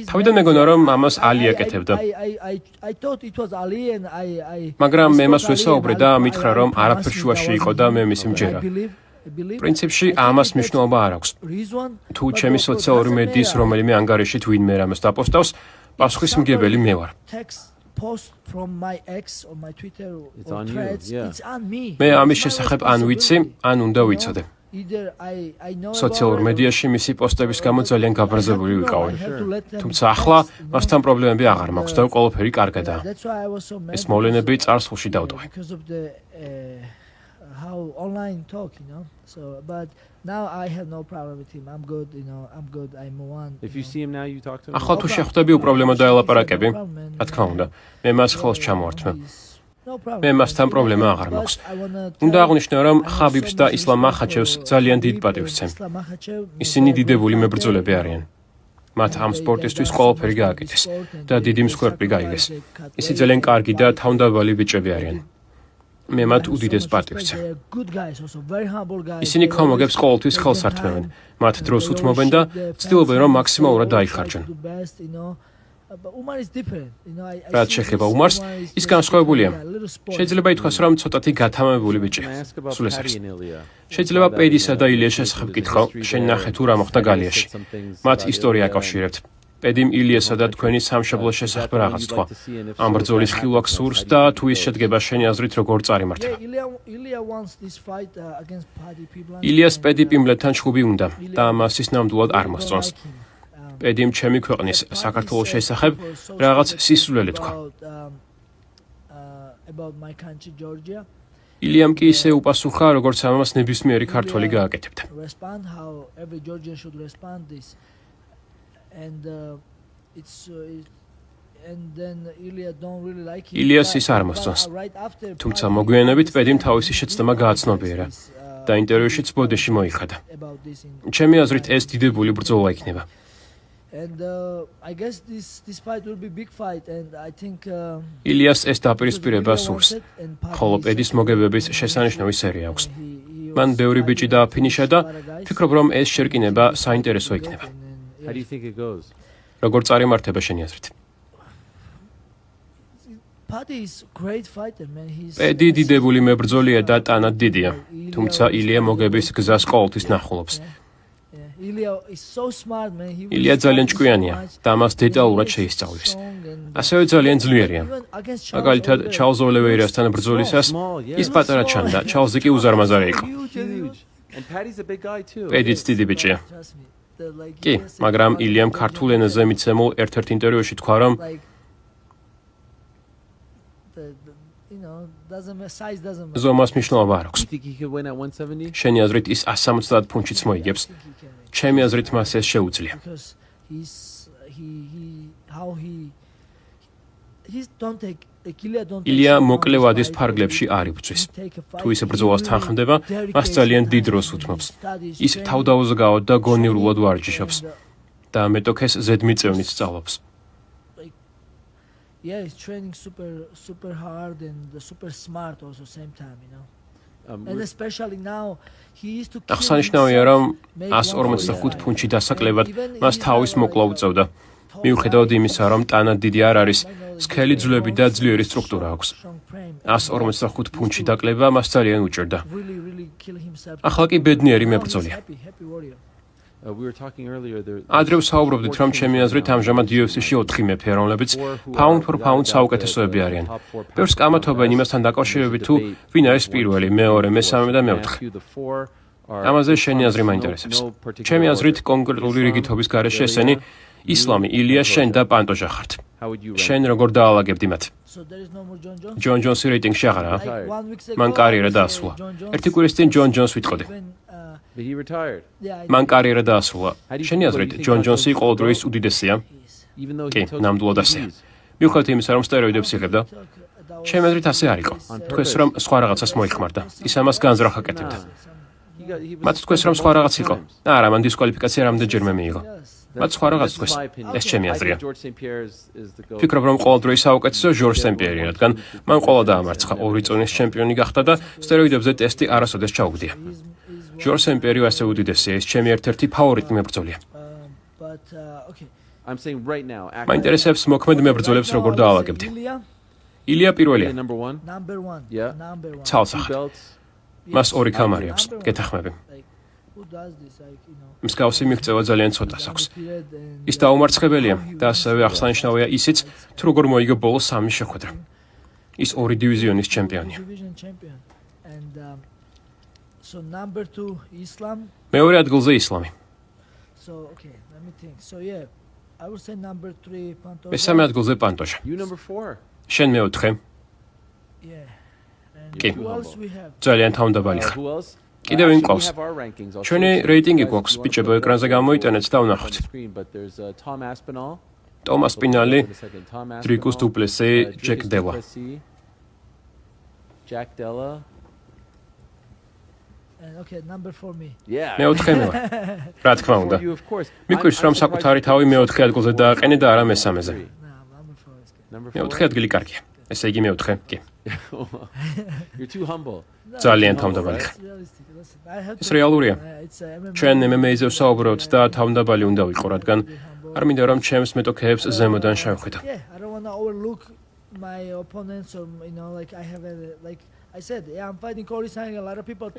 თავიდან მეგონა რომ ამას ალი აკეთებდა. მაგრამ მე მას ვესაუბრე და მითხრა რომ არაფერ შუაში იყო და მე მისი მჯერა. პრინციპში ამას მნიშვნელობა არ აქვს. თუ ჩემი სოციალური მედიის რომელიმე ანგარიშით ვინმე რამეს დაპოსტავს, პასუხისმგებელი მე ვარ. Post from my ex on my Twitter or threads, it's on me. მე ამის შესახებ ან ვიცი, ან უნდა ვიცოდე. სოციალურ მედიაში მისი პოსტების გამო ძალიან გაბრაზებული ვიყავი. თუმცა ახლა მასთან პრობლემები აღარ მაქვს და ყველაფერი კარგადაა. ეს მოვლენები წარსულში დავტოვე. How online talk, but now I have no problem with him. I'm good, I'm good. I'm one. If you see him now, you talk to him. ახლა თუ შეხვდები უპრობლემო დაელაპარაკები, რა თქმა უნდა, მე მას ხელს ჩამოვართმევ. მე მასთან პრობლემა აღარ მაქვს. უნდა აღვნიშნო, რომ ხაბიბს და ისლამ მახაჩევს ძალიან დიდ პატივს ვცემ. ისინი დიდებული მებრძოლები არიან. მათ ამ სპორტისთვის ყველაფერი გააკეთეს და დიდი მსხვერპლი გაიგეს. ისინი ძალიან კარგი და თავმდაბალი ბიჭები არიან. მე მათ უდიდეს პატივს ვცემ. ისინი ქომოგებს ყოველთვის ხელს ართმევენ. მათ დროს უთმობენ და ცდილობენ რომ მაქსიმალურად დაიხარჯონ. რაც შეეხება უმარს, ის განსხვავებულია. შეიძლება ითქვას, რომ ცოტათი გათამამებული ბიჭია. სულ ეს არის. შეიძლება პედისა და ილიას შესახებ გითხრა, შენ ნახე თუ რა მოხდა გალიაში. მათ ისტორია აკავშირებთ. პედიმ ილიასა და თქვენი სამშობლოს შესახებ რაღაც თქვა. ამ ბრძოლის ხილვა გსურს და თუ ის შედგება შენი აზრით როგორ წარიმართება. ილიას პედი პიმბლეთთან ჩხუბი უნდა და მას ის ნამდვილად არ მოსწონს. პედიმ ჩემი ქვეყნის საქართველოს შესახებ რაღაც სისულელე თქვა. ილიამ კი ისე უპასუხა, როგორც ამას ნებისმიერი ქართველი გააკეთებდა. ილიას ის არ მოსწონს. თუმცა მოგვიანებით პედიმ თავისი შეცდომა გააცნობიერა და ინტერვიუშიც ბოდეში მოიხადა. ჩემი აზრით ეს დიდებული ბრძოლა იქნება. ილიას ეს დაპირისპირება სურს, ხოლო პედის მოგებების შესანიშნავი სერია აქვს. მან ბევრი ბიჭი დააფინიშა და ფიქრობ, რომ ეს შერკინება საინტერესო იქნება. How do you think it goes? როგორ წარიმართება შენი აზრით? პედი დიდებული მებრძოლია და ტანად დიდია, თუმცა ილია მოგების გზას ყოველთვის ნახულობს. ილია ძალიან ჭკვიანია და მას დეტალურად შეისწავლის. ასევე ძალიან ძლიერია. მაგალითად, ჩარლზ ოლივეირასთან ბრძოლისას ის პატარა ჩანდა, ჩარლზი კი უზარმაზარი იყო. პედიც დიდი ბიჭია. კი, მაგრამ ილიამ ქართულ ენაზე მიცემულ ერთ-ერთ ინტერვიუში თქვა, რომ ზომას მნიშვნელობა არ აქვს. შენი აზრით ის 170 ფუნტშიც მოიგებს? ჩემი აზრით მას ეს შეუძლია. ილია მოკლე ვადის ფარგლებში არ იბრძვის. თუ ის ბრძოლას თანხმდება, მას ძალიან დიდ დროს უთმობს. ის თავდაუზგავად და გონივრულად ვარჯიშობს და მეტოქეს ზედმიწევნით სწავლობს. აღსანიშნავია, რომ 145 ფუნტში დასაკლებად მას თავის მოკლა უწევდა. მიუხედავად იმისა, რომ ტანად დიდი არ არის, სქელი ძვლები და ძლიერი სტრუქტურა აქვს. 145 ფუნტში დაკლება მას ძალიან უჭირდა. ახლა კი ბედნიერი მებრძოლია. ადრე ვსაუბრობდით, რომ ჩემი აზრით ამჟამად UFC-ში 4 მეფე, რომლებიც pound for pound საუკეთესოები არიან. ბევრს კამათობენ იმასთან დაკავშირებით, თუ ვინ არის პირველი, მეორე, მესამე და მეოთხე. ამაზე შენი აზრი მაინტერესებს. ჩემი აზრით, კონკრეტული რიგითობის გარეშე ესენი ისლამი, ილია, შენ და პანტოჟა ხართ. შენ როგორ დაალაგებდი მათ? ჯონ ჯონსი რეიტინგში აღარაა. მან კარიერა დაასრულა. ერთი კვირის წინ ჯონ ჯონს ვიტყოდი. მან კარიერა დაასრულა. შენი აზრით, ჯონ ჯონსი ყოველდღიურ უდიდესია? კი, ნამდვილად ასეა. მიუხედავად იმისა, რომ სტეროიდებს იღებდა, ჩემი აზრით ასე არ იყო. თქვენს რომ სხვა რაღაცას მოიხმარდა. ის ამას განზრახ აკეთებდა. მათ თქვენს რომ სხვა რაღაც იყო. არა, მან დისკვალიფიკაცია რამდენჯერმე მიიღო. მათ სხვა რაღაც თქვენს. ეს ჩემი აზრია. ფიქრობ, რომ ყოველდღიურ საუკეთესო ჟორჟ სენ-პიერია, რადგან მან ყველა დაამარცხა, 2 წონის ჩემპიონი გახდა და სტეროიდებზე ტესტი არასოდეს ჩაუგდია. ჟორჟ სენ-პიერია ასე უდიდესია, ის ჩემი ერთ-ერთი ფავორიტი მებრძოლია. მაინტერესებს მოქმედ მებრძოლებს როგორ დაალაგებდი. ილია პირველია. ცალსახად. მას 2 კამარი აქვს, გეთახმები. მსგავსი მიღწევა ძალიან ცოტას აქვს. ის დაუმარცხებელია და ასევე აღსანიშნავია ისიც, თუ როგორ მოიგო ბოლო 3 შეხვედრა. ის 2 დივიზიონის ჩემპიონია. მეორე ადგილზე ისლამი. მესამე ადგილზე პანტოჟა. შენ მეოთხე? კი. ძალიან თავმდაბალი ხარ. კიდევ ვინ ყავს? ჩვენი რეიტინგი გვაქვს, ბიჭებო, ეკრანზე გამოიტანეთ და ვნახოთ. ტომას პინალი, დრიკუს დუპლესი, ჯეკ დელა. მეოთხე მე ვარ. რა თქმა უნდა. მიკვირს, რომ საკუთარი თავი მეოთხე ადგილზე დააყენე და არა მესამეზე. მეოთხე ადგილი კარგია. ესე იგი მეოთხე, კი. ძალიან თავმდაბალი ხარ. ეს რეალურია. ჩვენ MMA-ზე ვსაუბრობთ და თავმდაბალი უნდა ვიყო, რადგან არ მინდა რომ ჩემს მეტოქეებს ზემოდან შევხედა.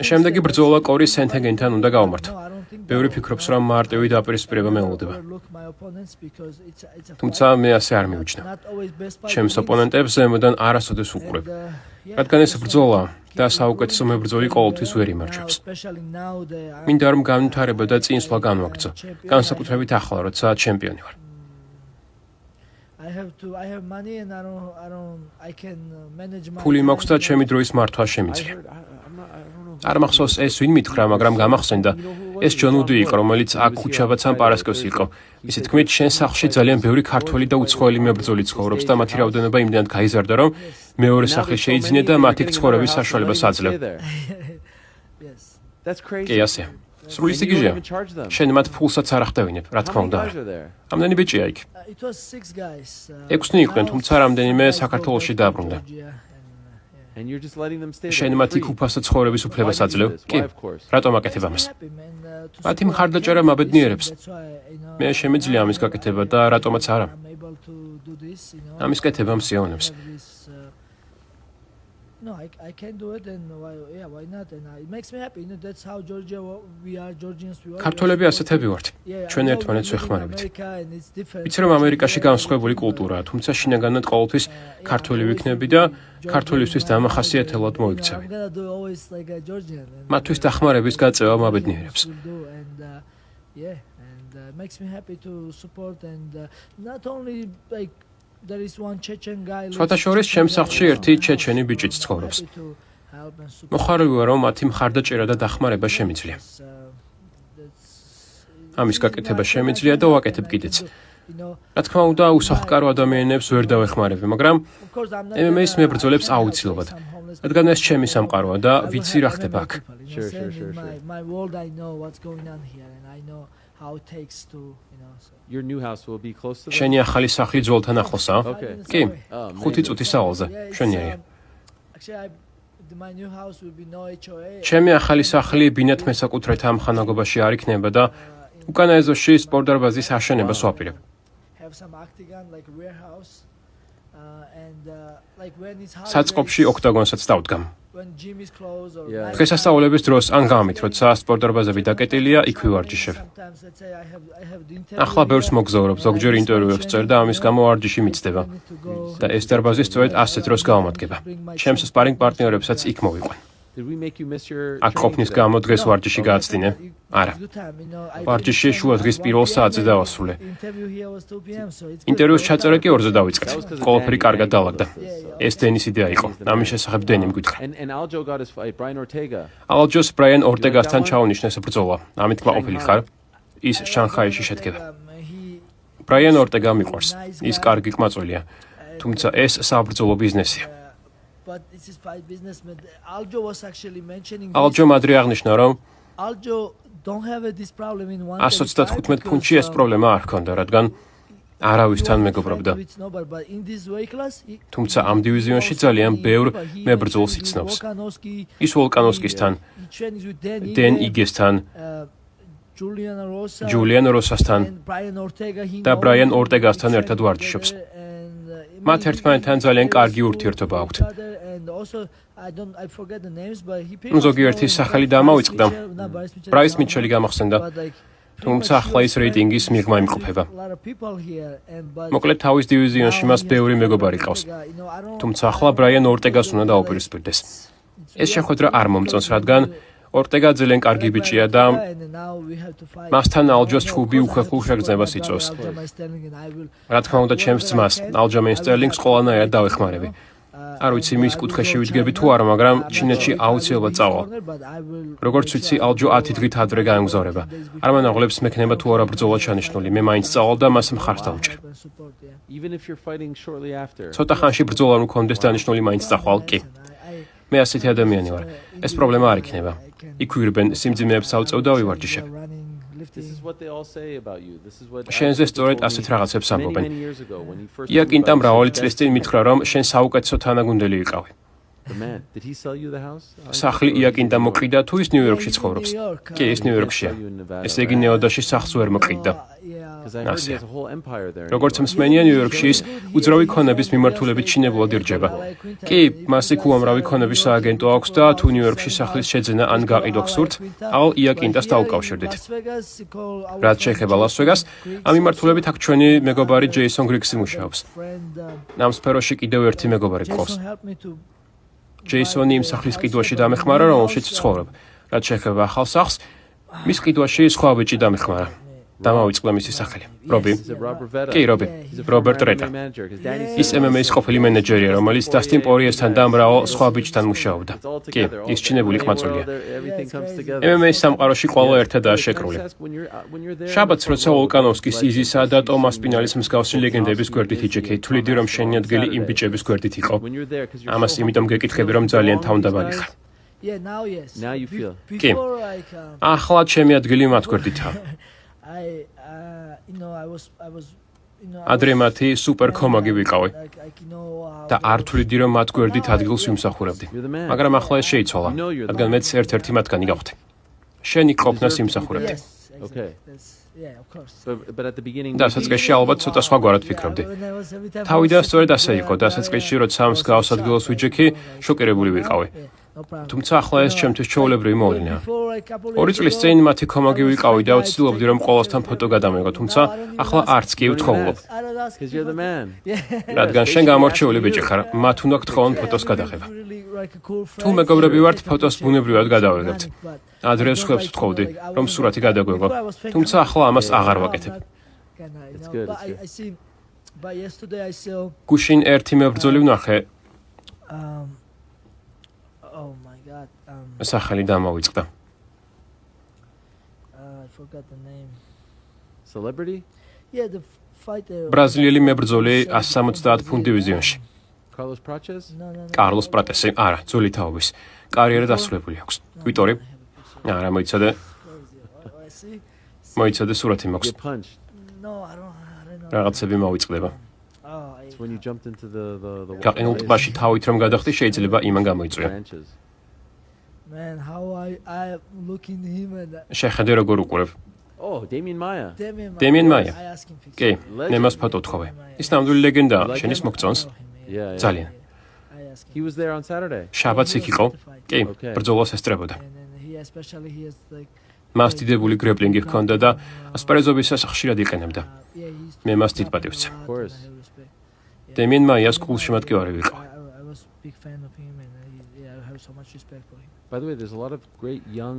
შემდეგი ბრძოლა კორი სენთეგენთან უნდა გავამართო. ბევრი ფიქრობს, რომ მარტივი დაპირისპირება მეულდება. თუმცა მე ასე არ მივიჩნევ. ჩემს ოპონენტებს ზემოდან არასოდეს უყურებ. რადგან ეს ბრძოლა და საუკეთესო მებრძოლი ყოველთვის ვერ იმარჯვებს. მინდა რომ განვითარება და წინსვლა განვაგრძო. განსაკუთრებით ახლა, როცა ჩემპიონი ვარ. ფული მაქვს და ჩემი დროის მართვა შემიძლია. არ მახსოვს ეს ვინ მითხრა, მაგრამ გამახსენდა. ეს ჯონ უდი იყო, რომელიც აქ ხუჩაბაც ან პარასკევს იყო. ისე თქმით, შენ სახლში ძალიან ბევრი ქართველი და უცხოელი მებრძოლი ცხოვრობს და მათი რაოდენობა იმდენად გაიზარდა, რომ მეორე სახლი შეიძინე და მათი ცხოვრების საშუალებას აძლევ. კი, ასე. სრული სიგიჟეა. შენ მათ ფულსაც არ ახდევინებ, რა თქმა უნდა. ამდენი ბიჭია იქ. 6 იყვნენ, თუმცა რამდენიმე საქართველოში დააბრუნდა. შენ მათი უფასო ცხოვრების უფლებას აძლევ? კი. რატომ აკეთებ ამას? მათი მხარდაჭერა მაბედნიერებს. მე შემიძლია ამის გაკეთება და რატომაც არა. ამის კეთება მსიავნებს. No, I can do it and why not? And it makes me happy. That's how Georgia we are Georgians we are. ქართველები ასეთები ვართ. ჩვენ ერთმანეთს ვეხმარებით. ვიცი რომ ამერიკაში განსხვავებული კულტურაა, თუმცა შინაგანად ყოველთვის ქართველი ვიქნები და ქართველისთვის დამახასიათებლად მოიქცევი. მათთვის დახმარების გაწევა მაბედნიერებს. It makes me happy to support and not only like სხვათა შორის ჩემს სახლში ერთი ჩეჩენი ბიჭიც ცხოვრობს. მოხარული ვარ, რომ მათი მხარდაჭერა და დახმარება შემიძლია. ამის გაკეთება შემიძლია და ვაკეთებ კიდეც. რა თქმა უნდა, უსახლკარო ადამიანებს ვერ დავეხმარები, მაგრამ MMA-ის მებრძოლებს აუცილებლად. რადგან ეს ჩემი სამყაროა და ვიცი რა ხდება აქ. შენი ახალი სახლი ძველთან ახლოსაა? კი, 5 წუთის სავალზე. მშვენიერია. ჩემი ახალი სახლი ბინათ მესაკუთრეთა ამხანაგობაში არ იქნება და უკანა ეზოში სპორტდარბაზის აშენებას ვაპირებ. საწყობში ოქტაგონსაც დავდგამ. when gym is closed or Yeah. დღესასწაულების დროს ან გამით, როცა სპორტ დარბაზები დაკეტილია, იქვე ვარჯიშებ. sometimes let's say I have the interview. ახლა ბევრს მოგზაურობ, ზოგჯერ ინტერვიუებს წერ და ამის გამო ვარჯიში მიცდება. და ეს დარბაზი სწორედ ასეთ დროს გავამადგება. ჩემს სპარინგ პარტნიორებსაც იქ მოვიყვან. Did we make you miss your აქ ყოფნის გამო დღეს ვარჯიში გააცდინე? არა. ვარჯიში შუა დღის პირველ საათზე დავასრულე. ინტერვიუს ჩაწერა კი 2-ზე დავიწყეთ. ყველაფერი კარგად დავაგდა. ეს დენის იდეა იყო. ამის შესახებ დენი მგვითხა. And Aljo got his fight, Brian Ortega. ალჯოს ბრაიან ორტეგასთან ჩაუნიშნეს ბრძოლა. ამით კმაყოფილი ხარ? ის შანხაიში შედგება. ბრაიან ორტეგა მიყვარს. ის კარგი კმაწვილია. თუმცა ეს საბრძოლო ბიზნესია. But this is fight business. Aljo was actually mentioning. ალჯო მადრი აღნიშნა, რომ Aljo don't have this problem in 135 ფუნტში ეს პრობლემა არ ჰქონდა, რადგან არავისთან მეგობრობდა. თუმცა ამ დივიზიონში ძალიან ბევრ მებრძოლს იცნობს. ის ვოლკანოვსკისთან, დენ იგესთან, ჯულიან როსასთან და ბრაიან ორტეგასთან ერთად ვარჯიშობს. მათ ერთმანეთთან ძალიან კარგი ურთიერთობა აქვთ. ზოგიერთის სახელი დამავიწყდა. ბრაის მიჩელი გამახსენდა. თუმცა ახლა ის რეიტინგის მიღმა იმყოფება. მოკლედ თავის დივიზიონში მას ბევრი მეგობარი ყავს. თუმცა ახლა ბრაიან ორტეგას უნდა დაუპირისპირდეს. ეს შეხვედრა არ მომწონს, რადგან ორტეგა ძალიან კარგი ბიჭია და მასთან ალჯოს ჩხუბი უხეხულ შეგრძნებას იწვევს. რა თქმა უნდა, ჩემს ძმას, ალჯამენ სტერლინგს ყველანაირად დავეხმარები. არ ვიცი მის კუთხეში ვიდგები თუ არა, მაგრამ ჩინეთში აუცილებლად წავალ. როგორც ვიცი, ალჯო 10 დღით ადრე გაემგზავრება. არ მანაღლებს მექნება თუ არა ბრძოლა ჩანიშნული. მე მაინც წავალ და მას მხარს დავუჭერ. Even if you're fighting shortly after. ცოტა ხანში ბრძოლა რო მქონდეს დანიშნული, მაინც წახვალ კი. მე ასეთი ადამიანი ვარ. ეს პრობლემა არ იქნება. იქ ვირბენ სიმძიმეებს ავწევ და ვივარჯიშებ. This is what they all say about you. This is what შენზე სწორედ ასეთ რაღაცებს ამბობენ. იაკინტა მრავალი წლის წინ მითხრა, რომ შენ საუკეთესო თანაგუნდელი იყავი. The man, did he sell you the house? სახლი იაკინტა მოკრიდა თუ ის ნიუ-იორკში ცხოვრობს? კი, ის ნიუ-იორკშია. ესე იგი ნეოდაში სახლს ვერ მოკრიდა. Because I heard he has a whole empire there. როგორც მსმენია ნიუ-იორკში ის უძრავი ქონების მიმართულებით ჩინებულად ირჯება. კი, მას იქ უამრავი ქონების სააგენტო აქვს და თუ ნიუ-იორკში სახლის შეძენა ან გაყიდვა გსურთ, ავალ იაკინტას დაუკავშირდით. რაც შეეხება ლას-ვეგას, ამ მიმართულებით აქ ჩვენი მეგობარი ჯეისონ გრიგსი მუშაობს. ამ სფეროში კიდევ ერთი მეგობარი გყავს. ჯეისონი იმ სახლის ყიდვაში დამეხმარა, რომელშიც ცხოვრობ. რაც შეეხება ახალ სახლს, მის ყიდვაში სხვა ბიჭი დამეხმარა. დამავიწყდა მისი სახელი. რობი. კი, რობი. რობერტ რეტა. ის MMA-ის ყოფილი მენეჯერია, რომელიც დასტინ პორიესთან და მრავალ სხვა ბიჭთან მუშაობდა. კი, ის ჩინებული ყმაწვილია. MMA-ის სამყაროში ყველა ერთადაა შეკრული. შაბათს, როცა ვოლკანოვსკის, იზისა და ტომას პინალის მსგავსი ლეგენდების გვერდით იჭექი, თვლიდი რომ შენი ადგილი იმ ბიჭების გვერდით იყო. ამას იმიტომ გეკითხები, რომ ძალიან თავმდაბალი ხარ. Now you feel. კი. ახლა ჩემი ადგილი მათ გვერდითაა. ადრე მათი სუპერ კომაგი ვიყავი და არ თვლიდი რომ მათ გვერდით ადგილს ვიმსახურებდი. მაგრამ ახლა ეს შეიცვალა, რადგან მეც ერთ-ერთი მათგანი გავხდი. შენი ყოფნას იმსახურებდი. Okay. But at the beginning დასაწყისში ალბათ ცოტა სხვაგვარად ფიქრობდი. თავიდან სწორედ ასე იყო, დასაწყისში როცა ამ მსგავს ადგილს ვიჯექი, შოკირებული ვიყავი. თუმცა ახლა ეს ჩემთვის ჩვეულებრივი მოვლენაა. 2 წლის წინ მათი კომაგი ვიყავი და ვცდილობდი რომ ყოველასთან ფოტო გადამეღო, თუმცა ახლა არც კი ვთხოვულობ. Because you're the man. რადგან შენ გამორჩეული ბიჭი ხარ, მათ უნდა გთხოვონ ფოტოს გადაღება. თუ მეგობრები ვართ, ფოტოს ბუნებრივად გადავიღებთ. ადრე სხვებს ვთხოვდი, რომ სურათი გადაგვეგო, თუმცა ახლა ამას აღარ ვაკეთებ. It's good. გუშინ ერთი მებრძოლი ვნახე. Oh my god. სახელი დამავიწყდა. I forgot the name. Celebrity? Yeah, the fighter. ბრაზილიელი მებრძოლი 170 ფუნტ დივიზიონში. Carlos Prates? No. კარლოს პრატესი, არა, ძველი თაობის. კარიერა დასრულებული აქვს. ვიტორი? არა, მოიცადე სურათი მაქვს. Get punched. No, I don't know. რაღაცები მოვიწყდება. It's when you jumped into the გაყინულ ტბაში თავით რომ გადახდი, შეიძლება იმან გამოიწვია. branches. Man, how I looking him and შეხედე როგორ უყურებ. Oh, Damian Maia. Damian Maia. I ask him. კი, მე მას ფოტო ვთხოვე. ის ნამდვილი ლეგენდაა, შენის მოგწონს? Yeah. ძალიან. He was there on Saturday. შაბათს იქ იყო. კი, ბრძოლას ესწრებოდა. მას დიდებული გრეპლინგი ჰქონდა და ასპარეზობისას ხშირად იყენებდა. მე მას დიდ პატივს ვცემ. დემიენ მაიას გულში მატკივარი ვიყო.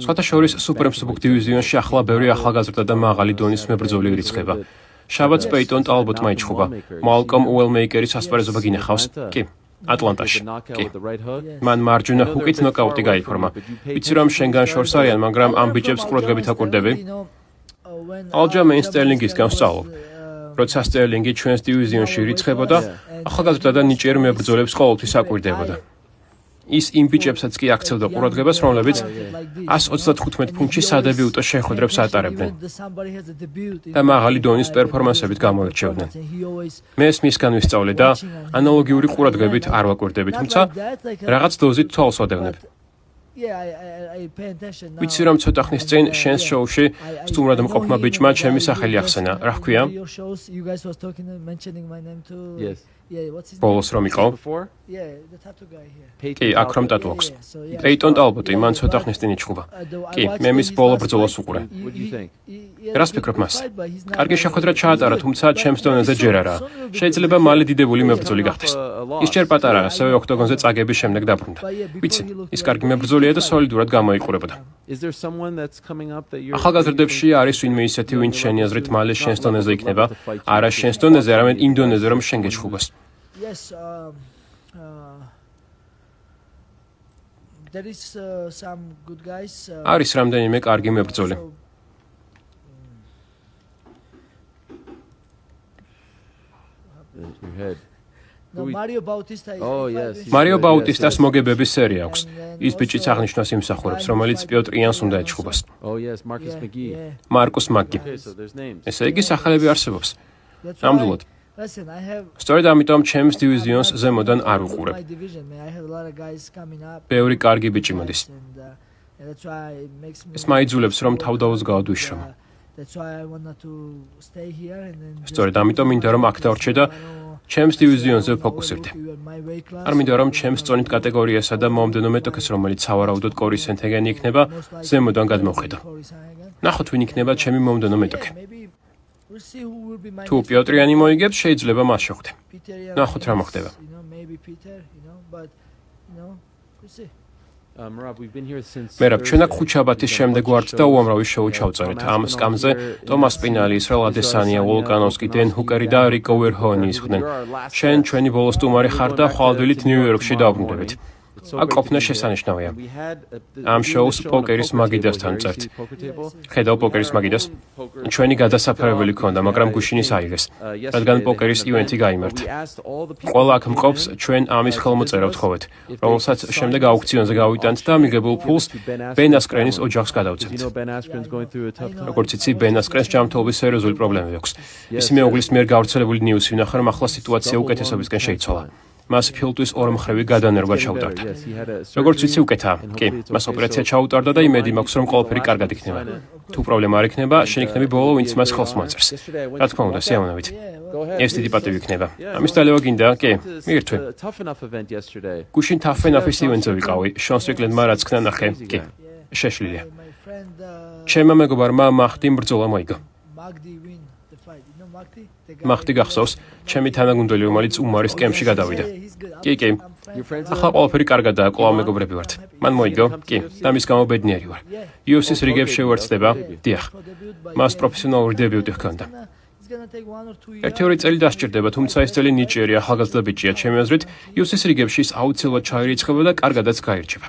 სხვათა შორის სუპერმსუბუქ დივიზიონში ახლა ბევრი ახალგაზრდა და მაღალი დონის მებრძოლი ირიცხება. შაბათს პეიტონ ტალბოტმა იჩხუბა. მალკომ უელმეიკერის ასპარეზობა გინახავს. კი. ატლანტაში. კი. მან მარჯვენა ჰუკით ნოკაუტი გაიფორმა. ვიცი რომ შენგან შორს არიან, მაგრამ ამ ბიჭებს ყურადღებით აკვირდები. ალჯამეინ სტერლინგის განსწავლობ. როცა სტერლინგი ჩვენს დივიზიონში ირიცხებოდა, ახალგაზრდა და ნიჭიერ მებრძოლებს ყოველთვის აკვირდებოდა. ის იმ ბიჭებსაც კი აქცევდა ყურადღებას, რომლებიც 135 ფუნტში სადებიუტო შეხვედრებს ატარებდნენ და მაღალი დონის პერფორმანსებით გამოირჩევდნენ. მე ეს მისგან ვისწავლე და ანალოგიური ყურადღებით არ ვაკვირდები, თუმცა რაღაც დოზით თვალს ვადევნებ. ვიცი რომ ცოტა ხნის წინ შენს შოუში სტუმრად მყოფმა ბიჭმა ჩემი სახელი ახსენა. რა ჰქვია? ბოლოს რომ იყო? კი, აქ რომ ტატუ აქვს. პეიტონ ტალბოტი მან ცოტა ხნის წინ იჩხუბა. კი, მე მის ბოლო ბრძოლას უყურე. რას ფიქრობ მას? კარგი შეხვედრა ჩაატარა, თუმცა ჩემს დონეზე ჯერ არა. შეიძლება მალე დიდებული მებრძოლი გახდეს. ის ჯერ პატარაა, ასევე ოქტოგონზე წაგების შემდეგ დაბრუნდა. ვიცი, ის კარგი მებრძოლია და სოლიდურად გამოიყურებოდა. ახალგაზრდებში არის ვინმე ისეთი, ვინც შენი აზრით მალე შენს დონეზე იქნება, არა შენს დონეზე, არამედ იმ დონეზე, რომ შენ გეჩხუბას. არის რამდენიმე კარგი მებრძოლი. მარიო ბაუტისტას მოგებების სერია აქვს. ის ბიჭიც აღნიშნავს იმსახურებს, რომელიც პიოტრ იანს უნდა ეჩხუბას. მარკუს მაგი. ესე იგი სახელები არსებობს. ნამდვილად. სწორედ ამიტომ ჩემს დივიზიონს ზემოდან არ უყურებ. ბევრი კარგი ბიჭი მოდის. ეს მაიძულებს, რომ თავდაუზგავად ვიშრომო. სწორედ ამიტომ მინდა რომ აქ დავრჩე და ჩემს დივიზიონზე ვფოკუსირდე. არ მინდა რომ ჩემს წონით კატეგორიასა და მომდენო მეტოქეს, რომელიც სავარაუდოდ კორის ენთეგენი იქნება, ზემოდან გადმოვხედო. ნახოთ ვინ იქნება ჩემი მომდენო მეტოქე. თუ პიოტრიანი მოიგებს, შეიძლება მას შეხვდე. ნახოთ რა მოხდება. მერაბ, ჩვენ აქ ხუთშაბათის შემდეგ ვართ და უამრავი შოუ ჩავწერეთ. ამ სკამზე ტომას პინალი, ისრაელ ადესანია, ვოლკანოვსკი, დენ ჰუკერი და რიკო ვერჰონი ისხდნენ. შენ ჩვენი ბოლო სტუმარი ხარ და ხვალდილით ნიუ-იორკში დავბრუნდებით. აქ ყოფნა შესანიშნავია. ამ შოუს პოკერის მაგიდასთან წერთ. ხედავ პოკერის მაგიდას? ჩვენი გადასაფრებელი ქონდა, მაგრამ გუშინის აიღეს, რადგან პოკერის ივენთი გაიმართა. ყველა აქ მყოფს ჩვენ ამის ხელმოწერა ვთხოვეთ, რომელსაც შემდეგ აუქციონზე გავიტანთ და მიღებულ ფულს ბენ ასკრენის ოჯახს გადავცემთ. როგორც იცი, ბენ ასკრენს ჯანმრთელობის სერიოზული პრობლემები აქვს. ის მეუღლის მიერ გავრცელებული ნიუსი ვნახე, რომ ახლა სიტუაცია უკეთესობისკენ შეიცვალა. მას ფილტვის ორმხრივი გადანერგვა ჩაუტარდა. როგორც ვიცი, უკეთაა. კი, მას ოპერაცია ჩაუტარდა და იმედი მაქვს, რომ ყველაფერი კარგად იქნება. თუ პრობლემა არ იქნება, შენ იქნები ბოლო, ვინც მას ხელს მოაწერს. რა თქმა უნდა, სიამოვნებით. ეს დიდი პატივი იქნება. ამის დალევა გინდა? კი, მიირთვე. გუშინ თაფენაფის ივენთზე ვიყავი. შონ სტრიკლენდმა რაც ქნა ნახე. კი, შეშლილია. ჩემმა მეგობარმა მახტიმ ბრძოლა მოიგო. მახტი გახსოვს, ჩემი თანაგუნდელი, რომელიც უმარის კემპში გადავიდა. კი, კი. ახლა ყველაფერი კარგადაა, კვლავ მეგობრები ვართ. მან მოიგო? კი, და მის გამო ბედნიერი ვარ. UFC-ს რიგებში უერთდება? დიახ. მას პროფესიონალური დებიუტი ჰქონდა. 1-2 წელი დასჭირდება, თუმცა ეს წელი ნიჭიერი ახალგაზრდა ბიჭია, ჩემი აზრით, UFC-ს რიგებში ის აუცილებლად ჩაირიცხება და კარგადაც გაირჩება.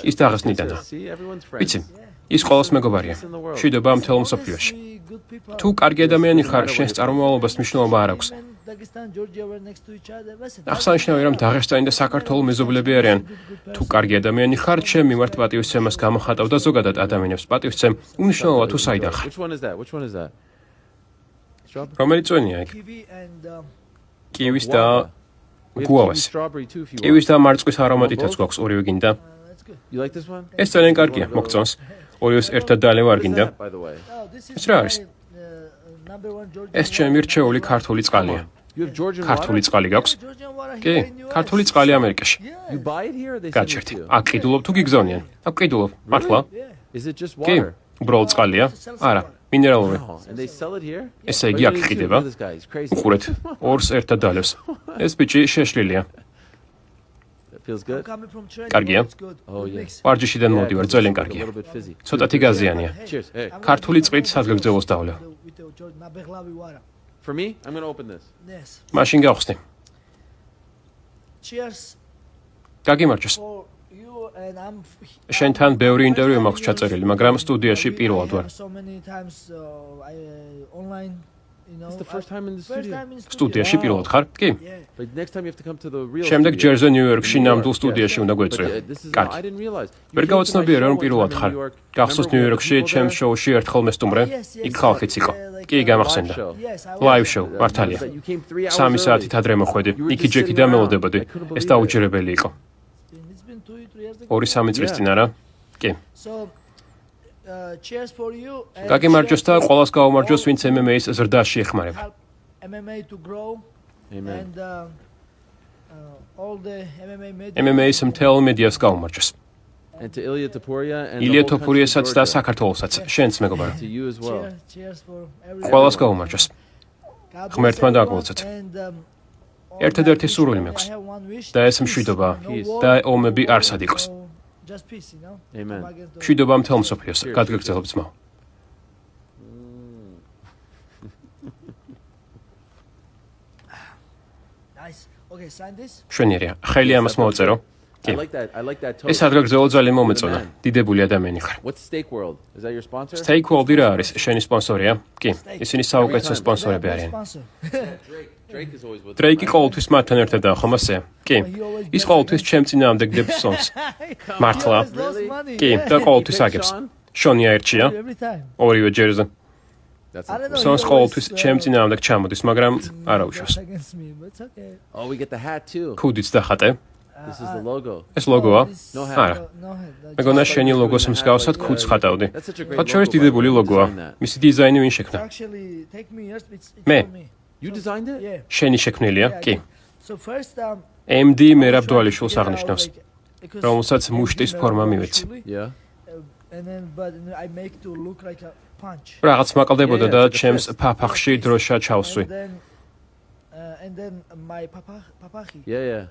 ის დაღესტნიდანაა. ვიცი, ის ყოველს მეგობარია. მშვიდობა მთელ მსოფლიოში. თუ კარგი ადამიანი ხარ, შენს წარმომავლობას მნიშვნელობა არ აქვს. აღსანიშნავია, რომ დაღესტანი და საქართველო მეზობლები არიან. თუ კარგი ადამიანი ხარ, ჩემ მიმართ პატივისცემას გამოხატავ და ზოგადად ადამიანებს პატივისცემ, უნიშნავად თუ საიდან ხარ. რომელი წვენია იქ? კივის და გუავას. კივის და მარწყვის არომატითაც გვაქვს, ორივე გინდა? ეს ძალიან კარგია, მოგწონს. ორივეს ერთად დალევა არ გინდა? ეს რა არის? ეს ჩემი რჩეული ქართული წყალია. You have Georgian ქართული water? წყალი გაქვს? Georgian water კი, here in US. ქართული წყალი ამერიკაში. You buy it here or they send it გაჩერდი. to you? აქ ყიდულობ თუ გიგზავნიან? აქ ყიდულობ. მართლა? Yeah. Is it just კი, water? უბრალოდ წყალია? არა, მინერალური. Wow. And they sell it here? ესე იგი What აქ do they do? ყიდება. Look at this guy, he's crazy. უყურეთ, ორს ერთად დალევს. ეს ბიჭი შეშლილია. That feels I'm good? coming from training. კარგია? It's good. Oh, Good yeah. mix. ვარჯიშიდან Yeah, მოდივარ, because ძალიან it's a კარგია. little bit fizzy. ცოტათი გაზიანია. Cheers. Hey. ქართული წყლით სადგეგრძელოს დავლევ. With the Georgian ნაბეღლავი water. For me, I'm going to open this. Yes. მაშინ გავხსნი. Cheers გაგიმარჯოს. for you and I'm შენთან ბევრი ინტერვიუ მაქვს ჩაწერილი, მაგრამ სტუდიაში პირველად ვარ. So many times online, you know. It's the first time in the studio. სტუდიაში პირველად ხარ? კი. Yeah. But next time you have to come to the real შემდეგ studio. ჯერზე ნიუ-იორკში In New ნამდვილ York, სტუდიაში yes. უნდა But, გვეწვიო. this is- კარგი. I didn't realize. You ვერ came to my გავაცნობიერე, show რომ one პირველად time in ხარ. New York. გახსოვს Remember we had ნიუ-იორკში people ჩემს there? შოუში ერთხელ მესტუმრე. იქ ხალხიც იყო. კი, გამახსენდა. Live show. Yes, I Live was. show, მართალია. You came 3 hours 3 early. საათით ადრე მოხვედი. You were იქი just ჯექი sitting და around. მელოდებოდი. I couldn't ეს believe დაუჯერებელი იყო. It's been 2-3 years ago. 2-3 წლის Yeah. წინ არა? კი. So, cheers for you. and გაგიმარჯოს და cheers for ყველას გაუმარჯოს, all ვინც MMA-ს ზრდაში ეხმარება. help MMA to grow Amen. and all the MMA media. MMA-ს მთელ მედიას გაუმარჯოს. And to Ilya Topuria and the ილია whole country of თოფურიასაც და Georgia. საქართველოსაც, შენც მეგობარო. To you as well. Cheers for everyone. ყველას გაუმარჯოს. God ღმერთმა bless დაგლოცოთ. everyone and, all ერთადერთი that wish სურვილი for me. მაქვს. I have one wish. და ეს Peace. მშვიდობა No Peace. war, და no ომები war, არსად იყოს. no- Just peace, you know? Amen. Come against the- მშვიდობა მთელ მსოფლიოს. გადგეგრძელობ ძმაო. Nice. Okay, sign this. შვენიერია. ხელი ამას მოაწერო. I like that. I like that ეს toast. ადგილგრძელო ძალიან მომეწონა. დიდებული ადამიანი ხარ. What's Steak World? Is that your sponsor? Steak World რა არის? შენი სპონსორია? კი. ისინი საუკეთესო time. სპონსორები Their არიან. sponsor. Drake is always with დრეიკი ყოველთვის მათთან ერთადაა, ხომ ასე? კი. ის ყოველთვის ჩემ წინააღმდეგ დებს სონს. მართლა? He always lost money, კი, yeah. და ყოველთვის აგებს. შონია ერთია, Every time. ორივე ჯერზე. That's I don't know. სონს he ყოველთვის always, ჩემ წინააღმდეგ ჩამოდის, მაგრამ არ აუშვებს. goes against me, but it's okay. Oh, we get the hat too. ქუდიც დახატე. This is the logo. ეს ლოგოა? This- No hat. არა. No head. მეგონა შენი ლოგოს მსგავსად ქუდს ხატავდი. That's such a great მათ შორის logo, by the დიდებული way. You ლოგოა. designed that. მისი დიზაინი ვინ შექმნა? Actually, take me years. It's Me. for me. You designed it? Yeah. შენი შექმნილია? Yeah, I კი. did. So first, MD I was მერაბ trying to დვალიშვილს figure out, აღნიშნავს, like, because რომელსაც MD მუშტის Merab ფორმა Dvalishvili, მივეცი. Yeah. And then, but I make to look like a punch. რაღაც მაყალდებოდა Yeah, და it's like a ჩემს fist. ფაფახში დროშა ჩავსვი. And then my papachi. Yeah, yeah.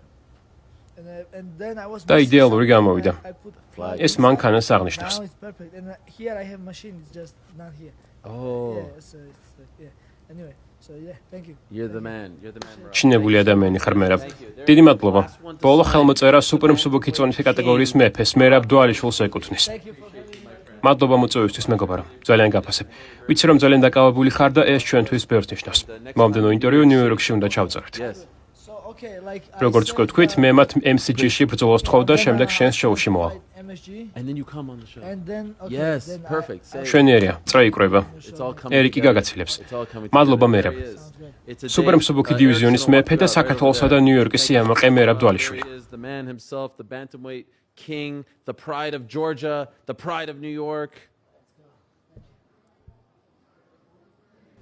And then I was. და missing იდეალური something, გამოვიდა. I put Flag. ეს მანქანას აღნიშნავს. Now it's perfect. And here I have machine. It's just not here. Oh, Yeah. So it's like, yeah. Anyway. So yeah. Thank you. you're the man. You're the man, bro. ჩინებული ადამიანი ხარ მერაბ. Thank you. There დიდი you go. მადლობა. Last one to ბოლო sign. ხელმოწერა სუპერ მსუბუქი წონითი კატეგორიის მეფეს მერაბ დვალიშვილს ეკუთვნის. Thank you for having me. მადლობა მოწვევისთვის მეგობარო. ძალიან გაფასებ. ვიცი რომ ძალიან დაკავებული ხარ და ეს ჩვენთვის ბევრს ნიშნავს. მომდენო ინტერვიუ ნიუ-იორკში უნდა ჩავწეროთ. Yes. So okay, like. როგორც გვთქვით, მე მათ MCG-ში ბრძოლას თხოვ და შემდეგ შენს შოუში მოვალ. MSG. And then you come on the show. And then. Okay, Yes, then perfect. Say it. შვენიერია, წრე იკრება. It's all coming ერიკი together. გაგაცილებს. It's all coming მადლობა together. მერაბ. There he is. It's a სუპერ day. მსუბუქი Eric's დივიზიონის gonna მეფე walk და out right საქართველოსა over და there. ნიუ-იორკის სიამაყე მერაბ დვალიშვილი. There he is, the man himself, the bantamweight king, the pride of Georgia, the pride of New York.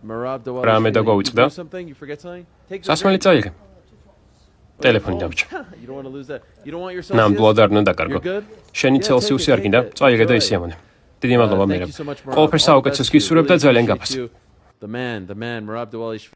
Merab Dvalishvili. რამე დაგვაუწყდა? You do something? You forget something? Take the სასმელი drink. წაიღე. ტელეფონი დამჭა. You don't want to lose that. You don't want your Celsius? ნამდვილად არ უნდა დაკარგო. You're good? შენი Yeah, ცელსიუსი take არ it, გინდა? take it. წაიღე და Enjoy. ისიამოვნე. დიდი მადლობა Thank მერაბ. you so much, Merab. ყველაფერს All the საუკეთესოს best to you. გისურვებ და Really ძალიან appreciate გაფასებ. you. The man, Merab Dvalishvili.